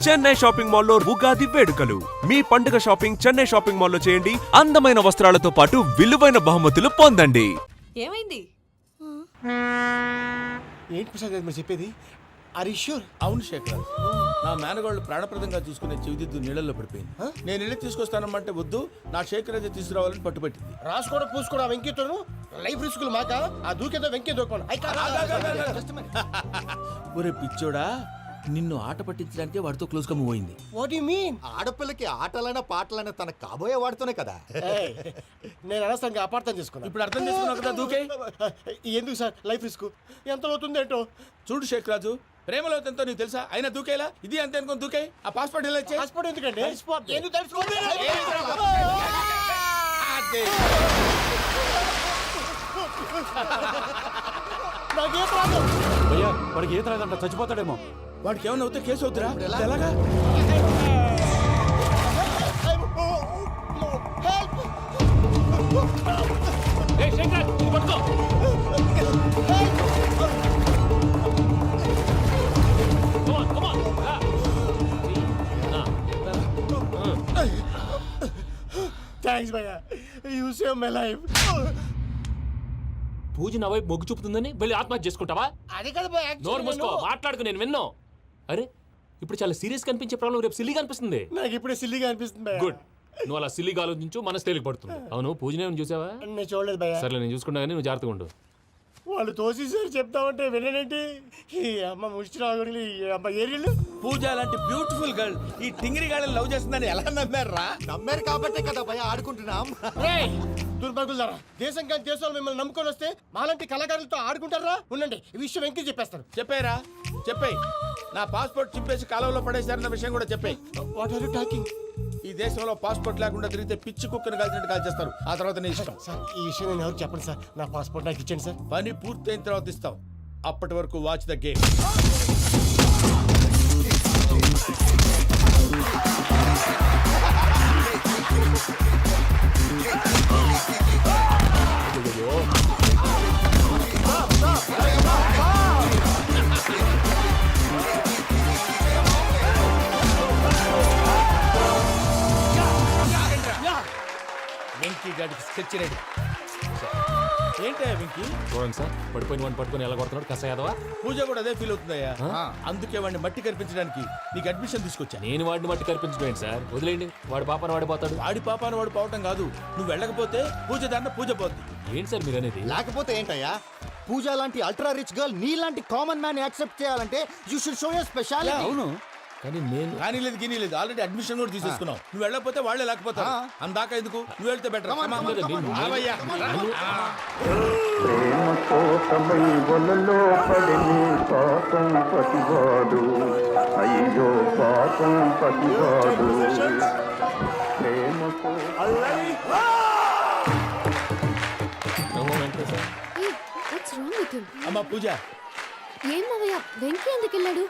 Chennai shopping మాల్లో ఉగాది వేడుకలు. మీ పండుగ షాపింగ్ చెన్నై షాపింగ్ మాల్లో చేయండి. అందమైన వస్త్రాలతో పాటు విలువైన బహుమతులు పొందండి. ఏమైంది? ఏంటి ప్రసాద్ గారు మీరు చెప్పేది? అరిష్యూర్? అవును శేఖర్, నా మేనగాళ్ళు ప్రాణప్రదంగా చూసుకునే చెవిదిద్దు నీళ్ళల్లో పడిపోయింది. నేను ఇల్లు తీసుకొస్తానమ్మంటే వద్దు, నా శేఖర్ అయితే తీసుకురావాలని పట్టుబట్టింది. రాసుకోవడం పూసుకోవడం వెంకీతోను లైఫ్ రిస్కులు మాక ఆ దూకేదో వెంకీ దూకోండి. ఒరే పిచ్చోడా, నిన్ను ఆట పట్టించడానికి వాడితో క్లోజ్ గా మూవ్ అయింది. What you mean? ఆడపిల్లకి ఆటలైనా పాటలైనా తన కాబోయే వాడుతూనే కదా. నేను అనవసరంగా అపార్థం చేసుకున్నా. ఇప్పుడు అర్థం చేసుకున్నావు కదా దూకే. ఎందుకు సార్ లైఫ్ రిస్క్ ఎంత అవుతుంది ఏంటో? చూడు శేఖ్ రాజు, ప్రేమలో ఎంతో నీకు తెలుసా? అయినా దూకేలా ఇది అంతే అనుకుని దూకే. ఆ పాస్పోర్ట్ ఎలా ఇచ్చే? పాస్పోర్ట్ ఎందుకండి? ఎందుకు తెలుసుకోండి. నాకేం ప్రాబ్లం? భయ్యా వాడికి ఈత రాదంట, చచ్చిపోతాడేమో. వాడికి ఏమైనా అవుతే కేసు అవుతురా? ఎలాగా? థ్యాంక్స్ భయ్యా, యూ సేవ్ మై లైఫ్. పూజ నా వైపు మొగ్గు చూపుతుందని వెళ్ళి ఆత్మహత్య చేసుకుంటావా? అది కదా భయ్యా. నోరు మూసుకో, మాట్లాడుకు, నేను విన్నాను. అరే ఇప్పుడు చాలా సీరియస్ కనిపించే ప్రాబ్లం రేపు సిల్లీగా అనిపిస్తుంది. నాకు ఇప్పుడే సిల్లీగా అనిపిస్తుంది భయ్యా. గుడ్, నువ్వు అలా సిల్లీగా ఆలోచించు, మనసు తేలిక పడుతుంది. అవును, పూజనే చూసావా? నేను చూడలేదు భయ్యా. సర్లే, నేను చూసుకున్నా కానీ నువ్వు జాగ్రత్తగా ఉండు. వాళ్ళు తోసేసారు చెప్తామంటే విననేంటి? ఈ అమ్మ ముష్టి రాగుడి అమ్మ ఏరియలు. పూజ లాంటి బ్యూటిఫుల్ గర్ల్ ఈ టింగిరి గాళ్ళని లవ్ చేస్తుందని ఎలా నమ్మారా? నమ్మారు కాబట్టే కదా భయ ఆడుకుంటున్నాం. దుర్భగులారా, దేశం కానీ దేశాలు మిమ్మల్ని నమ్ముకొని వస్తే మాలాంటి కళాకారులతో ఆడుకుంటారా? ఉండండి, ఈ విషయం వెంకీ చెప్పేస్తాను. చెప్పారా? చెప్పేయ్. నా పాస్పోర్ట్ చింపేసి కాలువలో పడేశారన్న విషయం కూడా చెప్పేయ్. What are you talking? ఈ దేశంలో పాస్పోర్ట్ లేకుండా తిరిగితే పిచ్చి కుక్కను కాల్చినట్టు కాల్చేస్తారు. ఆ తర్వాత నీ ఇష్టం. సార్ ఈ విషయం నేను ఎవరు చెప్పండి సార్. నా పాస్పోర్ట్ నాకు ఇచ్చండి సార్. పని పూర్తయిన తర్వాత ఇస్తాం. అప్పటి వరకు వాచ్ ద గేమ్. వెంకీ గాడికి స్కెచ్ రెడీ. ఏంటయ్యా వెంకీ? చూడండి సార్, పడిపోయిన వాడిని పట్టుకొని ఎలా కొడుతున్నాడు కస యాదవా. పూజ కూడా అదే ఫీల్ అవుతుందయ్యా. అందుకే వాడిని మట్టి కనిపించడానికి నీకు అడ్మిషన్ తీసుకొచ్చా. నేను వాడిని మట్టి కనిపించడం సార్, వదిలేండి. వాడి పాపను వాడిపోతాడు. వాడి పాపాను వాడు పోవటం కాదు, నువ్వు వెళ్ళకపోతే పూజ దాన్న పూజ పోద్ది. ఏంటి సార్ మీరు అనేది? లేకపోతే ఏంటయ్యా, పూజ లాంటి అల్ట్రా రిచ్ గర్ల్ నీ లాంటి కామన్ మ్యాన్ యాక్సెప్ట్ చేయాలంటే you should show your speciality. అవును, కానీ నేను కానీ లేదు గిని లేదు, ఆల్రెడీ అడ్మిషన్ కూడా తీసేసుకున్నావు. నువ్వు వెళ్ళకపోతే వాళ్ళే లేకపోతే అందాక ఎందుకు? నువ్వు వెళ్తే బెటర్. ప్రేమ కోసమై వలలో పడిని పాపం పతివాడు, అయ్యో పాపం పతివాడు. ప్రేమకు అమ్మా పూజ, ఏం మావయ్య, వెంకీ ఎందుకు వెళ్ళాడు?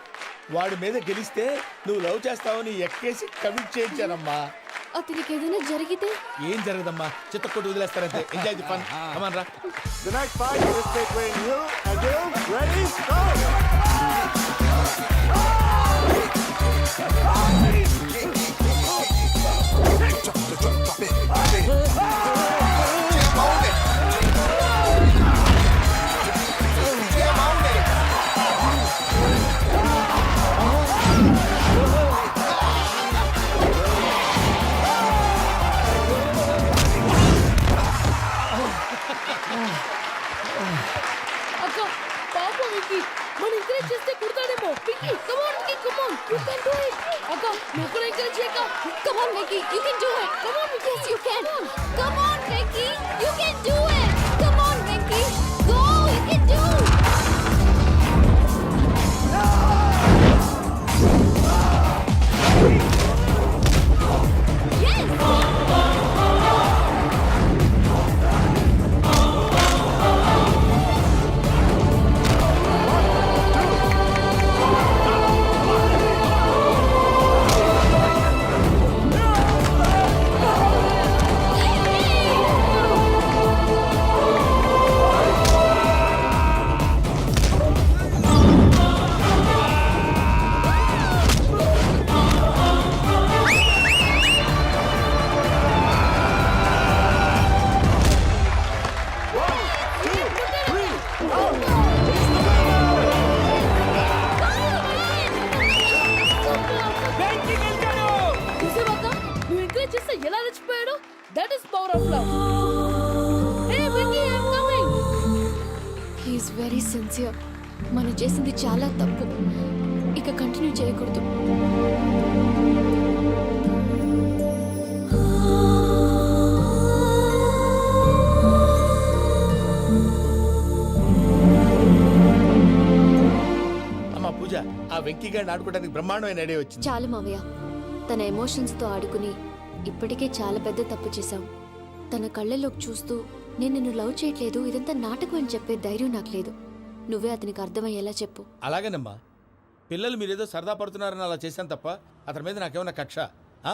వాడి మీద గెలిస్తే నువ్వు లవ్ చేస్తావని ఎక్కేసి కమిట్ చేయించానమ్మా. అతనికి ఏదైనా జరిగితే? ఏం జరగదమ్మా, చిత్తకొట్టు వదిలేస్తారంటే. Enjoy the fun. కమాన్ రా. The next fight is between you and you. Ready? Go! అక్క పాప వెంకీ, మన ఎంకరేజ్ చేస్తే కుడతాడేమో. Venky come on Venky, come on, you can do it. అక్క నువ్వు కూడా ఎంకరేజ్ చేయక. Come on Venky, you can do it. Come on Venky, yes you can. Come on Venky, you can do it. Come on Venky, go, you can do. That is power of love. Hey, Vicky, I'm coming. He is very sincere. మనం చేసింది చాలా తప్పు, ఇక continue చేయకూడదు. అమ్మా పూజ, ఆ వెంకీ గారిని ఆడుకోవడానికి బ్రహ్మాండమైన ఐడియా వచ్చింది. చాలు మావయ్య, తన ఎమోషన్స్తో ఆడుకుని ఇప్పటికే చాలా పెద్ద తప్పు చేశావు. తన కళ్ళలోకి చూస్తూ నేను నిన్ను లవ్ చేయట్లేదు, ఇదంతా నాటకం అని చెప్పే ధైర్యం నాకు లేదు. నువ్వే అతనికి అర్థమయ్యేలా చెప్పు. అలాగేనమ్మా, పిల్లలు మీరేదో సరదా పడుతున్నారని అలా చేశాను తప్ప అతని మీద నాకేమన్నా కక్ష? ఆ?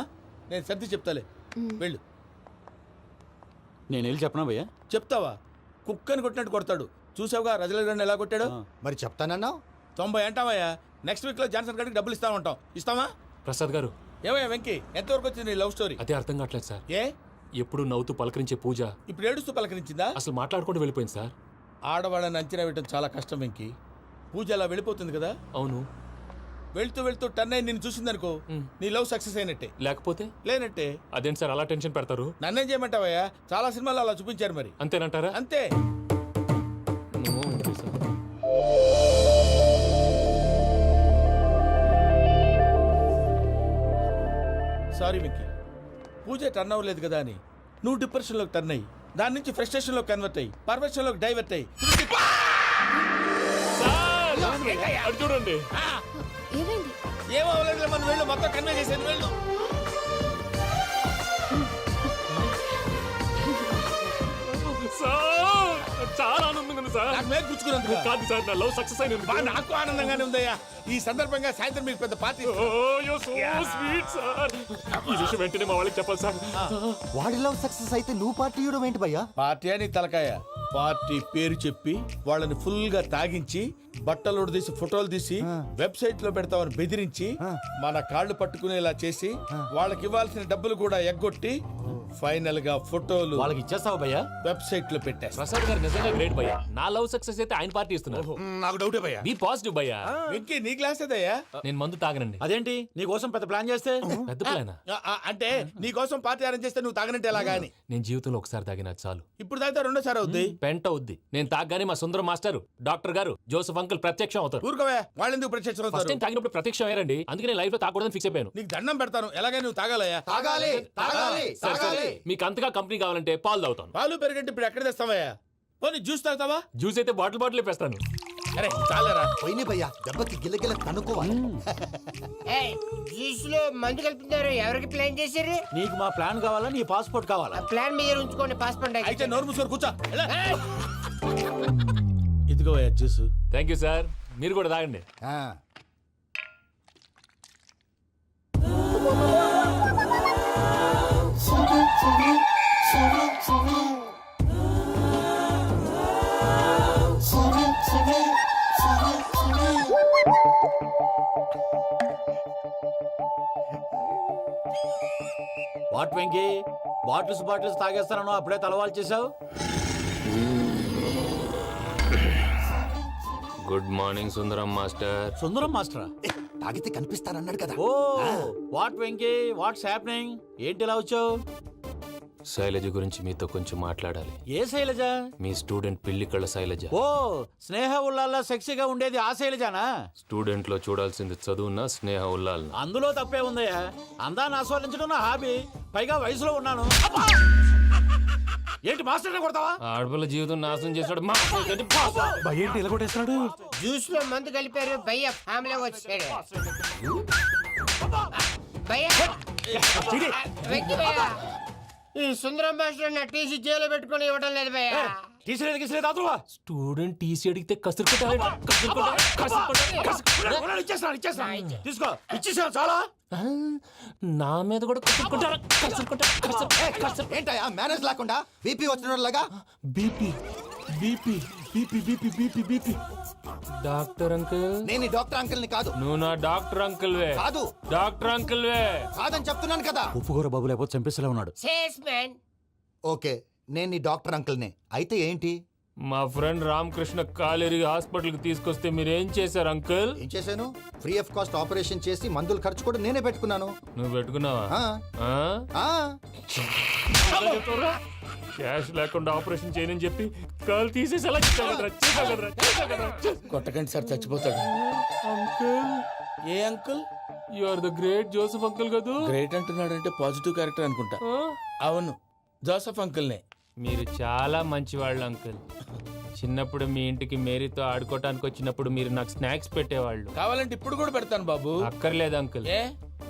నేను సర్ది చెప్తాలే, వెళ్ళు. నేను వెళ్ళి చెప్పనా భయ్యా? చెప్తావా? కుక్కని కొట్టినట్టు కొడతాడు. చూసావుగా రజల గారిని ఎలా కొట్టాడు? మరి చెప్తానన్నావు. 90 అంటావయ్యా. నెక్స్ట్ వీక్ లో జాన్సన్ గారికి డబ్బులు ఇస్తామంటాం. ఇస్తావా? ప్రసాద్ గారు, ఏమయ్యా వెంకీ, ఎంతవరకు వచ్చింది నీ లవ్ స్టోరీ? అదే అర్థం కావట్లేదు సార్. ఏ ఎప్పుడు నవ్వుతూ పలకరించే పూజ ఇప్పుడు ఏడుస్తూ పలకరించిందా? అసలు మాట్లాడుకుంటూ వెళ్ళిపోయింది సార్. ఆడవాళ్ళని అంచనా వేయటం చాలా కష్టం వెంకీ. పూజ అలా వెళ్ళిపోతుంది కదా. అవును. వెళ్తూ వెళ్తూ టర్న్ అయి నిన్ను చూసిందనుకో, నీ లవ్ సక్సెస్ అయినట్టే. లేకపోతే లేనట్టే. అదేంటి సార్ అలా టెన్షన్ పెడతారు? నన్నేం చేయమంటావయ్యా? చాలా సినిమాలు అలా చూపించారు మరి. అంతేనంటారా? అంతే. నమో వెంకటేశ్వర. సారీ వెంకీ, పూజ టర్న్ అవ్వలేదు కదా అని నువ్వు డిప్రెషన్లోకి టర్న్ అయ్యి దాని నుంచి ఫ్రస్ట్రేషన్లో కన్వర్ట్ అయ్యి పర్వర్షన్లోకి డైవర్ట్ అయ్యి అటు చూడండి. ఏమైంది? ఏమో అవ్వలేదు, మనం వెళ్ళు, మొత్తం కన్వే చేసేది వెళ్ళు. సార్ చాలా ఆనందంగా ఉంది సార్. నాకు మీద గుచ్చుకున్నందుకు కాదు సార్, నా లవ్ సక్సెస్ అయినందుకు. బా, నాకు ఆనందంగానే ఉందయ్యా. ఈ సందర్భంగా సాయంత్రం మీకు పెద్ద పార్టీ. Sweet sir. ఈ విషయం వెంటనే మా వాళ్ళకి చెప్పాలి సార్. వాడి లవ్ సక్సెస్ అయితే నువ్వు పార్టీ ఇవ్వడం ఏంటి భయ్యా? పార్టీ అని తలకాయ. పార్టీ పేరు చెప్పి వాళ్ళని ఫుల్ గా తాగించి బట్టలు తీసి ఫోటోలు తీసి వెబ్సైట్ లో పెడతామని బెదిరించి మన కాళ్ళు పట్టుకునేలా చేసి వాళ్ళకి ఇవ్వాల్సిన డబ్బులు కూడా ఎగ్గొట్టి ఫైనల్ గా ఫోటోలు వాళ్ళకి ఇచ్చేస్తావా భయ్యా? వెబ్సైట్ లో పెట్టేస్తా. ప్రసాద్ గారు నిజంగా గ్రేట్ భయ్యా. నా లవ్ సక్సెస్ అయితే ఆయన పార్టీ ఇస్తున్నారు. నాకు డౌటే భయ్యా. బీ పాజిటివ్ భయ్యా. వెంకీ, నీ గ్లాస్ ఏదయ్యా? నేను మందు తాగనండి. అదేంటి నీ కోసం పెద్ద ప్లాన్ చేస్తే? పెద్ద ప్లానా? అంటే నీ కోసం పార్టీ అరేంజ్ చేస్తే నువ్వు తాగనంటే ఎలాగా అని. నేను జీవితంలో ఒకసారి తాగినా చాలు. ఇప్పుడు తాగితే రెండోసారి అవుద్ది. పెంట అవుద్ది. నేను తాగగానే మా సుందరం మాస్టర్, డాక్టర్ గారు, జోసఫ్ అంకుల్ ప్రత్యక్షం అవుతారు. ఊరుకోవే, వాళ్ళెందుకు ప్రత్యక్షం ఫస్ట్ అవుతారు? టైం తాగినప్పుడు ప్రత్యక్షం అయ్యారండి. అందుకే నేను లైఫ్ లో తాగకూడదని ఫిక్స్ అయిపోయాను. నీకు దండం పెడతాను, ఎలాగైనా నువ్వు తాగాలయ్యా. తాగాలి తాగాలి సరే, సరే. తాగాలి. మీకు అంతగా కంపెనీ కావాలంటే పాలు తాగుతాను. పాలు పెరిగంటే ఇప్పుడు ఎక్కడ తెస్తావయ్యా? పోనీ జ్యూస్ తాగుతావా? జ్యూస్ అయితే బాటిల్ పెస్తాను. అరే చాలరా. పోయినాయి భయ్యా, దెబ్బకి గిల్లగిల్ల కనుక్కోవాలి. జ్యూస్ లో మందు కలుపుతున్నారు. ఎవరికి ప్లాన్ చేశారు? నీకు మా ప్లాన్ కావాలా, నీ పాస్పోర్ట్ కావాలా? ఆ ప్లాన్ మీద ఉంచుకోండి, పాస్పోర్ట్ అయితే నోరు మూసుకొని కూర్చో. ఎలా? ఇదిగోవయ్యా జ్యూస్. Thank you sir. మీరు కూడా తాగండి. ఆ. వాట్ వెంకీ, బాటిల్స్ తాగేస్తానో అప్పుడే తలవాలు చేసావు. Good morning Sundaram master. Sundaram మాస్టరా? ఏ, తాగితే కనిపిస్తానన్నాడు కదా. Oh what Venky, what's happening? ఏంటి ఇలా వచ్చావు? శైలజ గురించి మీతో కొంచెం మాట్లాడాలి. ఏ శైలజ? మీ స్టూడెంట్ పిల్లి కళ్ళ శైలజ. ఓ స్నేహ ఉల్లాల్లో సెక్సీగా ఉండేది ఆ శైలజానా? స్టూడెంట్ లో చూడాల్సింది చదువున స్నేహ ఉల్లాల్. అందులో తప్పే ఉందయ్యా. అందాన్ని ఆస్వాదించడం నా హాబీ, పైగా వయసులో ఉన్నాను. అబ్బా! ఏంటి మాస్టర్ని కొడతావా? ఆడపిల్ల జీవితం నాశనం చేశాడు. ఏంటి ఇలా కొట్టేస్తున్నాడు? జ్యూస్ లో మందు కలిపారు. భయ్య ఫ్యామిలీ వచ్చాడు. భయ్య వెక్కి భయ్య, ఈ సుందరం మాస్టర్ నా టీసీ జైల్లో పెట్టుకొని ఇవ్వడం లేదు భయ్య. తీసిలేదు అదువా? స్టూడెంట్ టీసీ అడిగితే ఇచ్చేస్తాను. తీసుకో, ఇచ్చేసాను చాలా. నా మీద కూడా ఏంటయ్యా మేనేజ్ లేకుండా బీపీ వచ్చినలాగా? BP BP BP BP BP BP. Doctor uncle, నేను ఈ డాక్టర్ అంకుల్ ని కాదు. నువ్వు నా డాక్టర్ అంకుల్ వే. కాదు. డాక్టర్ అంకుల్ వే. కాదని చెప్తున్నాను కదా. ఉప్పుకూర బాబు లేకపోతే చంపేసేలా ఉన్నాడు. Sales man. ఓకే, నేను ఈ డాక్టర్ అంకుల్ నే. అయితే ఏంటి? మా ఫ్రెండ్ రామకృష్ణ కాలేరి హాస్పిటల్ కి తీసుకొస్తే మీరు ఏం చేశారు అంకుల్? ఏం చేశాను? ఫ్రీ ఆఫ్ కాస్ట్ ఆపరేషన్ చేసి మందుల ఖర్చు కూడా నేనే పెట్టుకున్నాను. నువ్వు పెట్టుకున్నావా? ఆ. ఆ? ఆ. క్యాష్ లేకుండా ఆపరేషన్ చేయనని చెప్పి కాల్ తీసేసి అలా చేసావు కదరా. కొట్టకండి సార్, చచ్చిపోతాడు. అంకుల్, ఏ uncle? You are the great Joseph uncle కదూ. గ్రేట్ అంటున్నాడంటే పాజిటివ్ క్యారెక్టర్ అనుకుంటా. అవును, జోసఫ్ అంకుల్నే. మీరు చాలా మంచివాళ్ళు అంకుల్. చిన్నప్పుడు మీ ఇంటికి మేరీతో ఆడుకోవటానికి వచ్చినప్పుడు మీరు నాకు స్నాక్స్ పెట్టేవాళ్ళు. కావాలంటే ఇప్పుడు కూడా పెడతాను బాబు. అక్కర్లేదు అంకుల్. ఏ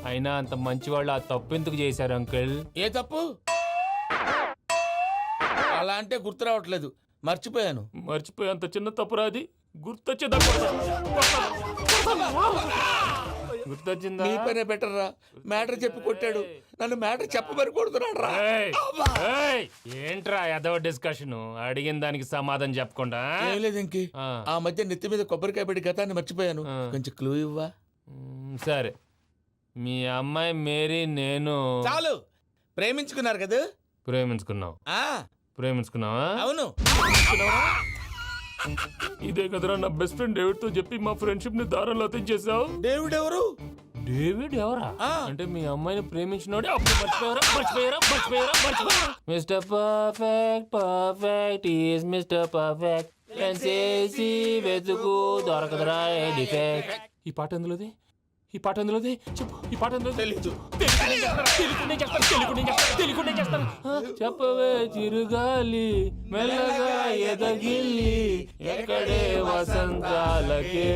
అయినా అంత మంచివాళ్ళు ఆ తప్పు ఎందుకు చేశారు అంకుల్? ఏ తప్పు? అలా అంటే గుర్తు రావట్లేదు, మర్చిపోయాను. మర్చిపోయి అంత చిన్న తప్పురా అది. గుర్తొచ్చిందా? గుర్తొచ్చిందా? నీ పనే బెటర్ రా. మ్యాటర్ చెప్పి కొట్టాడు, నన్ను మ్యాటర్ చెప్పమని కొడుతున్నాడు రా. ఏయ్, ఏంట్రా ఎదవ డిస్కషన్? అడిగిన దానికి సమాధానం చెప్పకుండా. ఏం లేదు ఇంకి. ఆ మధ్య నెత్తి మీద కొబ్బరికాయ పెట్టి గతాన్ని మర్చిపోయాను. కొంచెం క్లూ ఇవ్వా? సరే, మీ అమ్మాయి మేరీ నేను చాలు. ప్రేమించుకున్నారు కదా? ప్రేమించుకున్నావు. ప్రేమించుకున్నావా? అవును. ఇదే కదరా నా బెస్ట్ ఫ్రెండ్ డేవిడ్ తో చెప్పి మా ఫ్రెండ్షిప్ ని దారంలో తెంచేసావు. డేవిడ్ ఎవరు? డేవిడ్ ఎవరా? అంటే మీ అమ్మాయిని ప్రేమించినోడే. అప్పుడు మర్చిపోయారా? Mister perfect, perfect is mister perfect. చేసి వెతుకు దొరకదురా డిఫెక్ట్. ఈ పాట ఎందులోది? చెప్పు. ఈ పాట ఎందులో? తెలీదు. చెప్పవే చిరుగాలి మెల్లగా ఎదగిల్లి ఎక్కడే వసంతాలకే.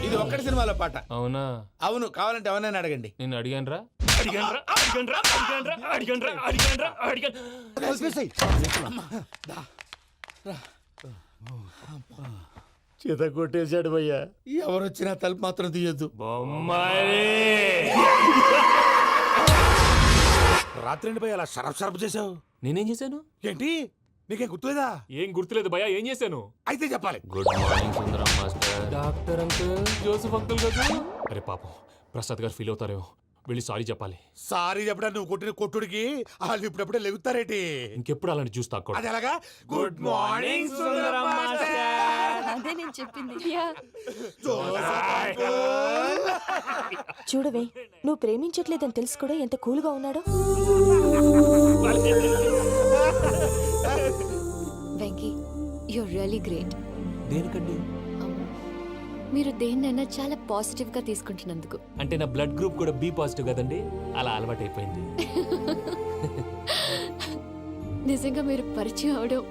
ఇది ఒక్కటి సినిమాలో పాట. అవునా? అవును. కావాలంటే ఎవరైనా అడగండి. నేను అడిగాను. చేత కొట్టేశాడు భయ్యా. ఎవరొచ్చినా తలుపు మాత్రం తీయొద్దు. రాత్రి భయ్య అలా షరఫ్ చేసావు. నేనేం చేశాను? ఏంటి, నీకేం గుర్తులేదా? ఏం గుర్తులేదు భయ్యా. ఏం చేశాను? అయితే చెప్పాలి. Good morning Sundaram master. Doctor uncle, Joseph uncle కదా? అరే పాపం, ప్రసాద్ గారు ఫీల్ అవుతారేమో. వెళ్ళి సారీ చెప్పాలి. సారీ చెప్పడా? నువ్వు కొట్టిన కొట్టుడికి వాళ్ళు ఇప్పుడప్పుడే లెగుతారేటి? ఇంకెప్పుడు అలాంటి జ్యూస్ తాక్కూడదు. అది ఎలాగా? Good morning Sundaram master. అదే నేను చెప్పింది. చూడవే, నువ్వు ప్రేమించట్లేదని తెలుసు కూడా ఎంత కూల్గా ఉన్నాడో. Venky, you're really great. దేనికండి? మీరు దేన్నైనా చాలా పాజిటివ్ గా తీసుకుంటున్నందుకు. అంటే నా బ్లడ్ గ్రూప్ కూడా బి పాజిటివ్ కదండి, అలా అలవాటు అయిపోయింది. నిజంగా మీరు పరిచయం అవడం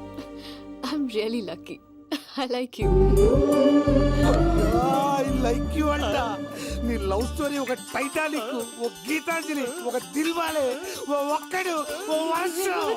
I'm really lucky. I like you. I like you అంట. నీ లవ్ స్టోరీ ఒక టైటానిక్, ఒక గీతాంజలి, ఒక దిల్వాలే, ఓ ఒక్కడు, ఓ వర్షం.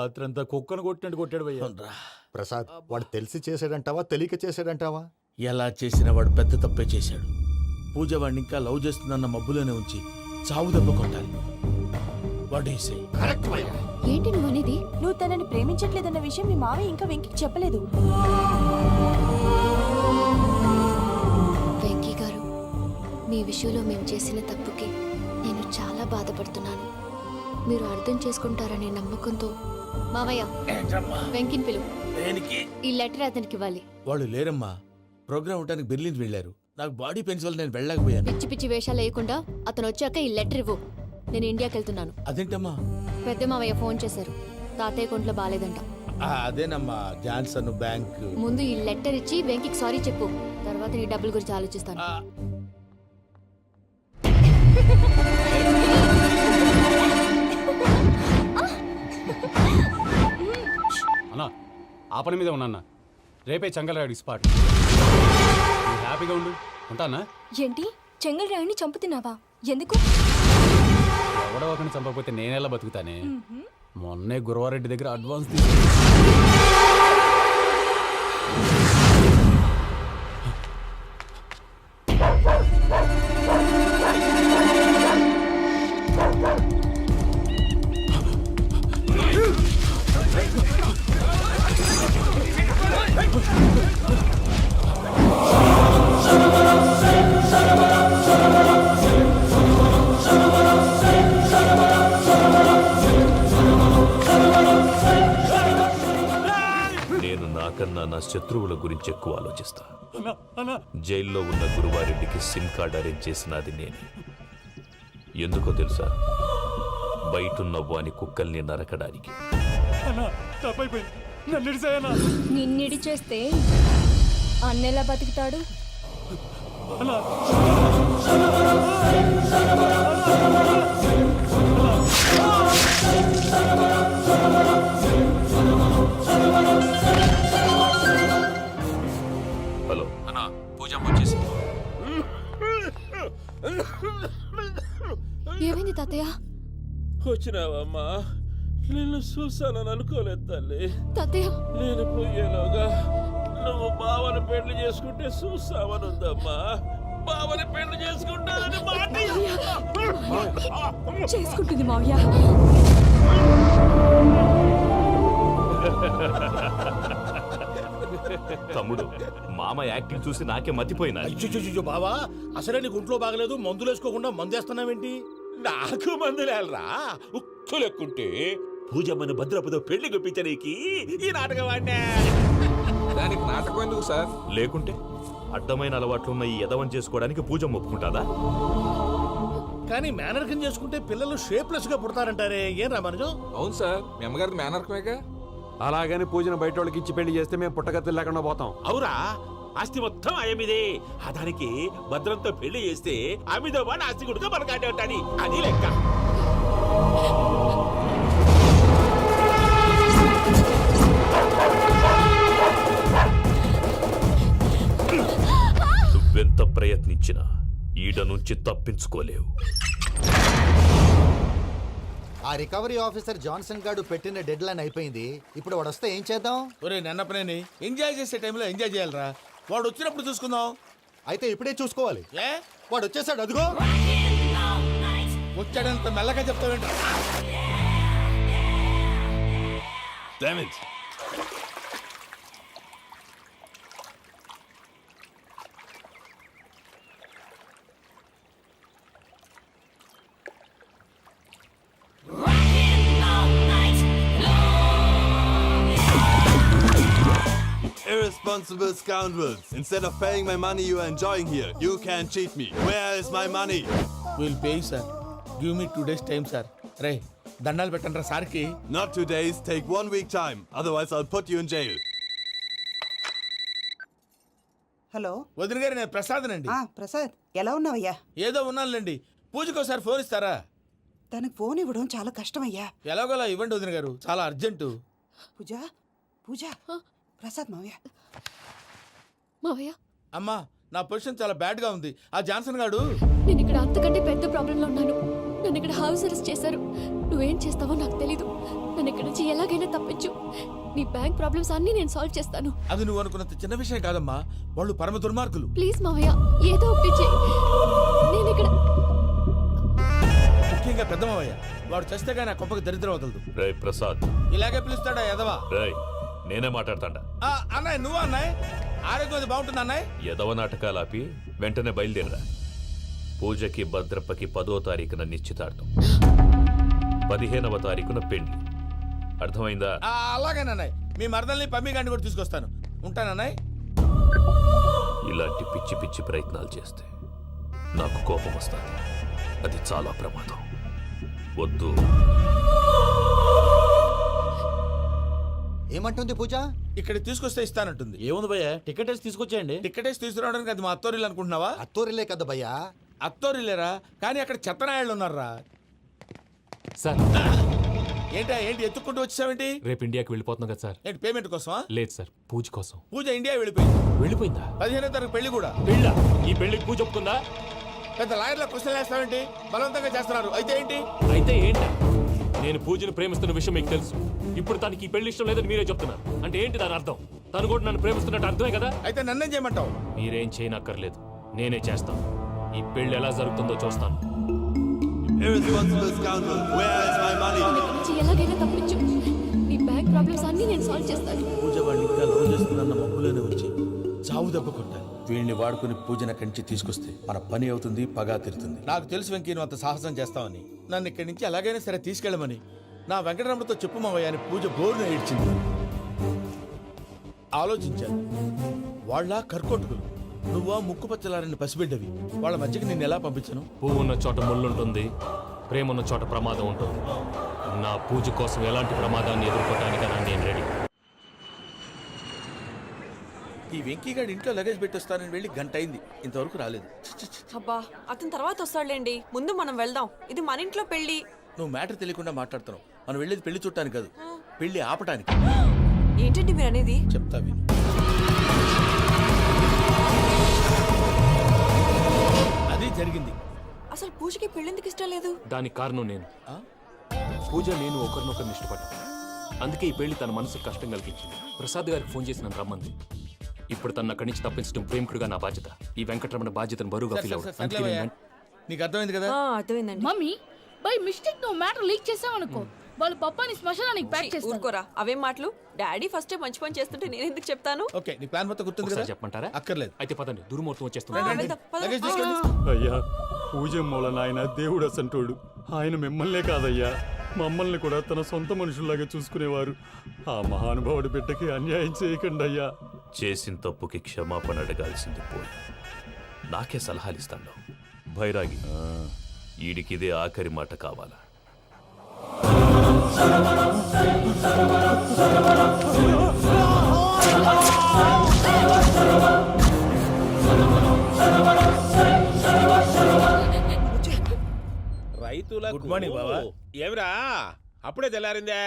రాత్రంతా కుక్కను కొట్టినట్టు కొట్టాడు భయ్యా. ప్రసాద్ వాడు తెలిసి చేసాడంటావా తెలియక చేసాడంటావా? ఎలా చేసిన వాడు పెద్ద తప్పే చేశాడు. పూజ వాడిని ఇంకా లవ్ చేస్తుందన్న మబ్బులోనే ఉంచి చావు దెబ్బ కొట్టాలి. What you say? కరెక్ట్ భయ్యా. ఏంటి నువ్వు అనేది? నువ్వు తనని ప్రేమించట్లేదన్న విషయం మీ మావయ్య ఇంకా వెంకికి చెప్పలేదు. వెంకీ గారు, మీ విషయంలో మేము చేసిన తప్పుకి నేను చాలా బాధపడుతున్నాను. మీరు అర్థం చేసుకుంటారనే నమ్మకంతో మావయ్య వెంకిని పిలువు. దేనికి? ఈ లెటర్ అతనికి ఇవ్వాలి. వాళ్ళు లేరమ్మా, ప్రోగ్రామ్ ఉండడానికి బెర్లిన్ వెళ్ళారు. నాకు బాడీ పెయిన్స్ వల్ల నేను వెళ్ళలేకపోయాను. పిచ్చి పిచ్చి వేషాలు వేయకుండా అతను వచ్చాక ఈ లెటర్ ఇవ్వు. నేను ఇండియాకి వెళ్తున్నాను. అదేంటమ్మా? పెద్ద మావయ్య ఫోన్ చేశారు. తాతయ్య కొంట్లో బాగాలేదంట. అదేనమ్మా, జాన్సన్ బ్యాంక్. ముందు ఈ లెటర్ ఇచ్చి వెంకికి సారీ చెప్పు. తర్వాత నీ డబ్బుల గురించి ఆలోచిస్తాను. అన్నా ఆ పని మీద ఉన్నా రేపే చంగలరాయుడికి స్పాట్. హ్యాపీగా ఉండు. ఉంటానా? ఏంటి చెంగల్ రాయుడిని చంపుతున్నావా? ఎందుకు? ఎవడో ఒకరిని చంపకపోతే నేనెలా బతుకుతానే. మొన్నే గురవారెడ్డి దగ్గర అడ్వాన్స్ నేను నాకన్నా నా శత్రువుల గురించి ఎక్కువ ఆలోచిస్తా. జైల్లో ఉన్న గురువారెడ్డికి సిమ్ కార్డ్ అరేంజ్ చేసినది నేనే. ఎందుకో తెలుసా? బయటున్న వాని కుక్కల్ని నరకడానికి. నిన్నిడి చేస్తే అన్నెలా బతుకుతాడు? హలో అన్నా, పూజమ్మ వచ్చేసింది. ఏమైంది తాతయ్య? వచ్చినావమ్మా? నిన్ను చూసానని అనుకోలేదు తల్లి. తాతయ్య నేను పోయేలోగా నువ్వు బావని పెళ్లి చేసుకుంటే చూస్తావని ఉందమ్మా. బావని పెళ్లి చేసుకుంటానని మాట. చేసుకుంటుంది మావయ్య. తమ్ముడు, మామ యాక్టింగ్ చూసి నాకే మతిపోయినా. అయ్యో బావా, అసలే నీకు ఒంట్లో బాగలేదు, మందులు వేసుకోకుండా మందు వేస్తున్నావేంటి? నాకు మందులేలరా, ఉక్కు లెక్కుంటే పూజమ్మని భద్రపదో పెళ్లి గుప్పించనీకి ఈ నాటకం వాడినా. దానికి నాటకం ఎందుకు సార్? లేకుంటే అడ్డమైన అలవాట్లున్న ఈ యదవం చేసుకోవడానికి పూజమ్మ ఒప్పుకుంటాదా? కానీ మేనర్కం చేసుకుంటే పిల్లలు షేప్లెస్ గా పుడతారంటారే, ఏం రామానుజం? అవును సార్, మీ అమ్మగారిది మేనర్కమేగా. అలాగని పూజను బయట వాళ్ళకి ఇచ్చి పెళ్లి చేస్తే మేము పుట్టగతులు లేకుండా పోతాం. అవురా, ఆస్తి మొత్తం ఆయమిదే. ఆ దానికి భద్రంతో పెళ్లి చేస్తే ఆమెతో పాటు ఆస్తి గుడిగా మనకాడే ఉంటాని, అది లెక్క. నువ్వెంత ప్రయత్నించినా ఈడ నుంచి తప్పించుకోలేవు. ఆ రికవరీ ఆఫీసర్ జాన్సన్ గారు పెట్టిన డెడ్ లైన్ అయిపోయింది. ఇప్పుడు వాడు వస్తే ఏం చేద్దాం? ఒరే నన్నపనేని, ఎంజాయ్ చేసే టైంలో ఎంజాయ్ చేయాలరా. వాడు వచ్చినప్పుడు చూసుకుందాం. అయితే ఇప్పుడే చూసుకోవాలి. ఏ వాడు వచ్చేసాడు, అదిగో. వచ్చాడంత మెల్లగా చెప్తావేంట? Irresponsible scoundrels. Instead of paying my money you are enjoying here, you can't cheat me. Where is my money? Will pay sir. Give me 2 days time sir. రే దండాలు పెట్టండి రా సార్కి. Not 2 days, take 1 week time. Otherwise I'll put you in jail. Hello వదిన గారు, నేను ప్రసాదనండి. ప్రసాద్, ఎలా ఉన్నావయ్యా? ఏదో ఉన్నానులేండి. పూజకి ఒకసారి ఫోన్ ఇస్తారా? తనకు ఫోన్ ఇవ్వడం చాలా కష్టమయ్యా. ఎలాగోలా ఇవ్వండి వదిన గారు, చాలా అర్జెంటు. పూజ పూజ ప్రసాద్ మావయ్య. మావయ్య, అమ్మా, నా పొజిషన్ చాలా బ్యాడ్ గా ఉంది. ఆ జాన్సన్ గాడు. నేను ఇక్కడ అంతకంటే పెద్ద ప్రాబ్లంలో ఉన్నాను. నన్ను ఇక్కడ హౌస్ అరెస్ట్ చేశారు. నువ్వేం చేస్తావో నాకు తెలీదు. నన్ను ఇక్కడ నుంచి ఎలాగైనా తప్పించు. నీ బ్యాంక్ ప్రాబ్లమ్స్ అన్నీ నేను సాల్వ్ చేస్తాను. అది నువ్వు అనుకున్నంత చిన్న విషయం కాదమ్మా. వాళ్ళు పరమ దుర్మార్గులు. ప్లీజ్ మావయ్య, ఏదో ఒకటి చెయ్యి. నేను ఇక్కడ ముఖ్యంగా పెద్ద మావయ్య, వాడు చస్తే కానీ ఆ కొంపకి దరిద్రం వదలదు. రే ప్రసాద్, ఇలాగే పిలుస్తాడా ఎదవా? రే నేనే మాట్లాడతాడా? అన్నయ్య నువ్వు అన్నయ్య, ఆరోగ్యం అది బాగుంటుంది అన్నయ్య. ఎదవ నాటకాలు ఆపి వెంటనే బయలుదేరరా. పూజకి భద్రప్పకి 10వ తారీఖున నిశ్చితార్థం, 15వ తారీఖున పెళ్లి. అర్థమైందా? అలాగేనన్నయ్య, మీ మరదల్ని పమ్మి గండి కూడా తీసుకొస్తాను. ఉంటానన్నయ్య. ఇలాంటి పిచ్చి పిచ్చి ప్రయత్నాలు చేస్తే నాకు కోపం వస్తుంది. అది చాలా ప్రమాదం. వద్దు. ఏమంటుంది పూజ? ఇక్కడ తీసుకొస్తే ఇస్తానంటుంది. ఏముంది భయ్యా, టికెట్ వేసి తీసుకొచ్చేయండి. టికెట్ వేసి తీసుకురావడానికి అది మా అత్తోరిల్లు అనుకుంటున్నావా? అత్తోరిలే కదా భయ్యా. అత్తోరిల్లేరా, కానీ అక్కడ చెత్తనాయాళ్ళు ఉన్నారా. సార్ ఏంటి ఎత్తుక్కుంటూ వచ్చావేంటి? రేపు ఇండియాకి వెళ్ళిపోతున్నాం కదా సార్. ఏంటి పేమెంట్ కోసమా? లేదు సార్, పూజ కోసం. పూజ ఇండియా వెళ్ళిపోయింది. వెళ్ళిపోయిందా? 15వ తారీఖు పెళ్లి కూడా. పెళ్ళా? ఈ పెళ్లికి పూజ ఒప్పుకుందా? పెద్ద లాయర్ల క్వశ్చన్ వేస్తావేంటి? బలవంతంగా చేస్తున్నారు. అయితే ఏంటి? అయితే ఏంటి? నేను పూజను ప్రేమిస్తున్న విషయం మీకు తెలుసు. ఇప్పుడు తనకి ఈ పెళ్లి ఇష్టం లేదని మీరే చెప్తున్నారు. అంటే ఏంటి దాని అర్థం? తను కూడా నన్ను ప్రేమిస్తున్నట్టు అర్థమే కదా. అయితే నన్నేం చేయమంటావు? మీరేం చేయనక్కర్లేదు, నేనే చేస్తాను. ఈ పెళ్లి ఎలా జరుగుతుందో చూస్తాను. Irresponsible scoundrel, where is my money? నన్ను ఇక్కడ నుంచి ఎలాగైనా తప్పించు. నీ బ్యాంక్ ప్రాబ్లమ్స్ అన్నీ నేను సాల్వ్ చేస్తాను. పూజ వాడిని ఇంకా లవ్ చేస్తుందన్న మబ్బులోనే వచ్చి చావు దెబ్బ కొట్టాలి. వీళ్ళని వాడుకుని పూజన కంచి తీసుకొస్తే మన పని అవుతుంది, పగా తీరుతుంది. నాకు తెలుసు వెంకీ నువ్వు అంత సాహసం చేస్తావని. నన్ను ఇక్కడి నుంచి ఎలాగైనా సరే తీసుకెళ్ళమని నా వెంకటరమణతో చెప్పు మావయ్య అని పూజ బోరున ఏడ్చింది. ఆలోచించాను, వాళ్ళ కర్కోటకులు, నువ్వా ముక్కు పచ్చలారని పసిబిడ్డవి. వాళ్ళ మధ్యకి నేను ఎలా పంపించను? పువ్వు ఉన్న చోట ముళ్ళుంటుంది, ప్రేమ ఉన్న చోట ప్రమాదం ఉంటుంది. నా పూజ కోసం ఎలాంటి ప్రమాదాన్ని ఎదుర్కోవడానికైనా నేను రెడీ. ఈ వెంకీగాడి ఇంట్లో లగేజ్ పెట్టొస్తానని వెళ్ళి గంట అయింది, ఇంతవరకు రాలేదు. అబ్బా, అతని తర్వాత వస్తాడులేండి. ముందు మనం వెళ్దాం. ఇది మన ఇంట్లో పెళ్లి. నువ్వు మ్యాటర్ తెలియకుండా మాట్లాడుతున్నావు. మనం వెళ్ళేది పెళ్లి చుట్టానికి కాదు, పెళ్లి ఆపటానికి. ఏంటండి మీరు అనేది? చెప్తా విను. అది జరిగింది. అసలు పూజకి పెళ్ళెందుకు ఇష్టం లేదు? దానికి కారణం నేను. పూజ నేను ఒకరినొకరిని ఇష్టపడ్డా. అందుకే ఈ పెళ్లి తన మనసుకు కష్టం కలిగించింది. ప్రసాద్ గారికి ఫోన్ చేసి నన్ను రమ్మంది. ఇప్పుడు తన అక్కడి నుంచి తప్పించడం ప్రేమికుడుగా నా బాధ్యత. ఈ వెంకటరమణ బాధ్యతను బరువుగా ఫీల్ అవుతుంది. నీకు అర్థమైంది కదా? అర్థమైందండి. మమ్మీ బై మిస్టేక్ నువ్వు మ్యాటర్ లీక్ చేసావనుకో, వాళ్ళు పప్పాని శ్మశానానికి ప్యాక్ చేస్తారు. ఊరుకోరా, అవేం మాటలు. డాడీ ఫస్ట్ మంచి పని చేస్తుంటే నేను ఎందుకు చెప్తాను? ఓకే, నీ ప్లాన్ మొత్తం గుర్తుంది కదా? చెప్పమంటారా? అక్కర్లేదు. అయితే పదండి, దుర్ముహూర్తం వచ్చేస్తుంది. లగేజ్ తీసుకెళ్ళి. అయ్యా, పూజ మూలన ఆయన దేవుడు అసంటోడు. ఆయన మిమ్మల్నే కాదయ్యా, మమ్మల్ని కూడా తన సొంత మనుషుల్లాగా చూసుకునేవారు. ఆ మహానుభావుడి బిడ్డకి అన్యాయం చేయకండి అయ్యా. చేసిన తప్పుకి క్షమాపణ అడగాల్సింది పోయి నాకే సలహాలు ఇస్తాను. భైరాగి, ఈడికిదే ఆఖరి మాట కావాలా? రైతుల గుడ్ మార్నింగ్ బావా. ఏమిరా అప్పుడే తెల్లారిందే?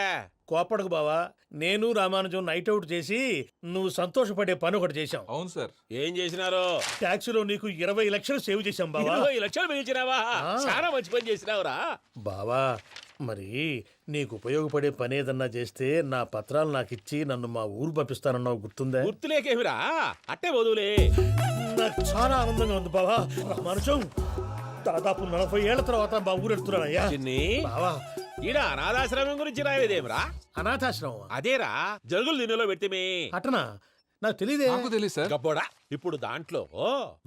కోపడకు బావా, నేను రామానుజం నైట్ అవుట్ చేసి నువ్వు సంతోషపడే పని ఒకటి చేశాం. అవును సార్. ఏం చేసినారు? ట్యాక్సీలో నీకు 20 లక్షలు సేవ్ చేశాం బావా. 20 లక్షలు మిగిల్చినావా? చాలా మంచి పని చేసినావురా బావా. మరి నీకు ఉపయోగపడే పని ఏదన్నా చేస్తే నా పత్రాలు నాకు ఇచ్చి నన్ను మా ఊరు పంపిస్తానన్నావు, గుర్తుందా? గుర్తులేకేమిరా, అట్టే వదులే. నాకు చాలా ఆనందంగా ఉంది బావా. రామానుజం, దాదాపు 40 ఏళ్ల తర్వాత మా ఊరు వెళ్తున్నానయ్యా. చిన్ని బావా, ఈడ అనాథాశ్రమం గురించి రాయలేదేమిరా? అనాథాశ్రమం అదేరా, జరుగులు దీనిలో పెట్టిమే. అటనా? నాకు తెలియదే. తెలియదు సార్. గబ్బోడా, ఇప్పుడు దాంట్లో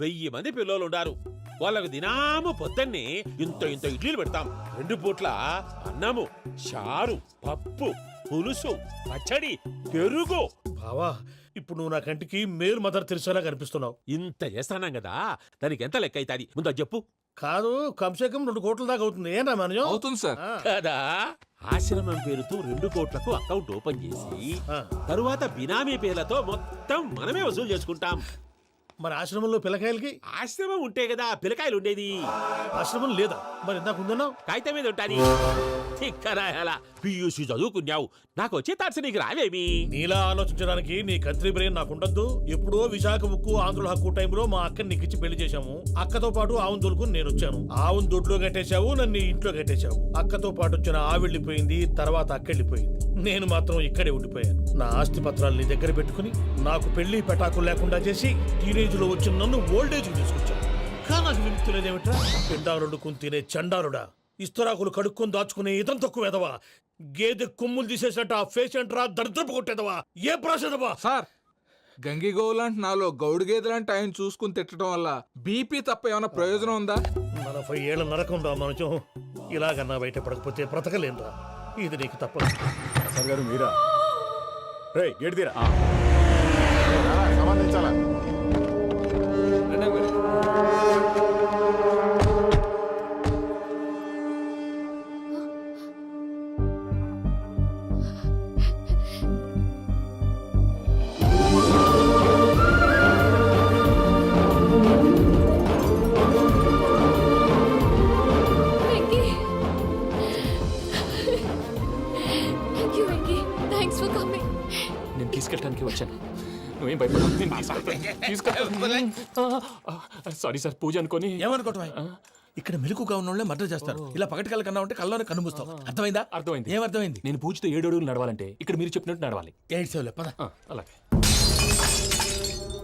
1000 మంది పిల్లలు ఉండారు. వాళ్ళకు దినాము పొద్దున్నే ఇంత ఇంత ఇడ్లీలు పెడతాం. 2 పూట్ల అన్నము, చారు, పప్పు, పులుసు, పచ్చడి, పెరుగు. బావా, ఇప్పుడు నువ్వు నా కంటికి మేలు మదర్ తెరిసేలా కనిపిస్తున్నావు. ఇంత చేస్తానం కదా, దానికి ఎంత లెక్క అవుతుంది ముందు చెప్పు. కాదు, కంసే కం 2 కోట్ల దాకా అవుతుంది. ఏం రామానుజం? అవుతుంది సార్. కదా, ఆశ్రమం పేరుతో 2 కోట్లకు అకౌంట్ ఓపెన్ చేసి తరువాత బినామీ పేర్లతో మొత్తం మనమే వసూలు చేసుకుంటాం. మరి ఆశ్రమంలో పిల్లకాయలకి? ఆశ్రమం ఉంటే కదా పిల్లకాయలు ఉండేది. ఆశ్రమం లేదా? మరి ఇందాక ఉందన్నావు. కాగితం మీద ఉంటాది. తిక్కరాయాల పియూసీ చదువుకున్నావు నాకు వచ్చే తాట్స్ నీకు రావేమి నీలా ఆలోచించడానికి నీ కత్రి బ్రెయిన్ నాకు ఉండద్దు. ఎప్పుడో విశాఖ ముక్కు ఆంధ్రుల హక్కు టైంలో మా అక్కని నీకిచ్చి పెళ్లి చేశాము. అక్కతో పాటు ఆవును దొడుకుని నేను వచ్చాను. ఆవును దొడ్లో కట్టేశావు, నన్ను ఇంట్లో కట్టేశావు. అక్కతో పాటు వచ్చిన ఆవిళ్ళిపోయింది, తర్వాత అక్కెళ్ళిపోయింది. నేను మాత్రం ఇక్కడే ఉండిపోయాను. నా ఆస్తి పత్రాలు నీ దగ్గర పెట్టుకుని నాకు పెళ్లి పెటాకులు లేకుండా చేసి టీనేజ్ లో వచ్చిన నన్ను ఓల్డేజ్ తీసుకొచ్చాను. కానీ నాకు విముక్తి లేదేమిట్రా? పిండారుడుకుని తినే చండారుడా, ఇస్తరాకులు కడుక్కొని దాచుకునే ఇతం తక్కువ ఎదవా, గేదె కొమ్ములు తీసేసట ఆ పేషెంట్ రా దరిద్రపు కొట్టేదవా, ఏ ప్రాసెదవా? సార్ గంగిగోవులాంటి నాలో గౌడు గేదెలాంటి ఆయన చూసుకుని తిట్టడం వల్ల బీపీ తప్ప ఏమైనా ప్రయోజనం ఉందా? 40 ఏళ్ల నరకం రా మనుషం. ఇలాగన్నా బయట పడకపోతే బ్రతకలేనురా. ఇది నీకు తప్పదు. సార్ గారు మీరా? రే గేట్ తీరా. సంబంధించాలా? Venky, thank you Venky, thanks for coming. నేను తీసుకెళ్ళడానికి వచ్చాను. నువ్వేం భయపడవు, నేను తీసుకెళ్తాను. సారీ సార్, పూజ అనుకొని. ఏమనుకోవటం? ఇక్కడ మెలకుగా ఉన్న వాళ్ళే మర్డర్ చేస్తారు. ఇలా పగటి కళ్ళ కన్నా ఉంటే కళ్ళలోనే కనుమూస్తావు. అర్థమైందా? అర్థమైంది. ఏమర్థమైంది? నేను పూజతో 7 అడుగులు నడవాలంటే ఇక్కడ మీరు చెప్పినట్టు నడవాలి. 8 సేవలే పద. అలాగే.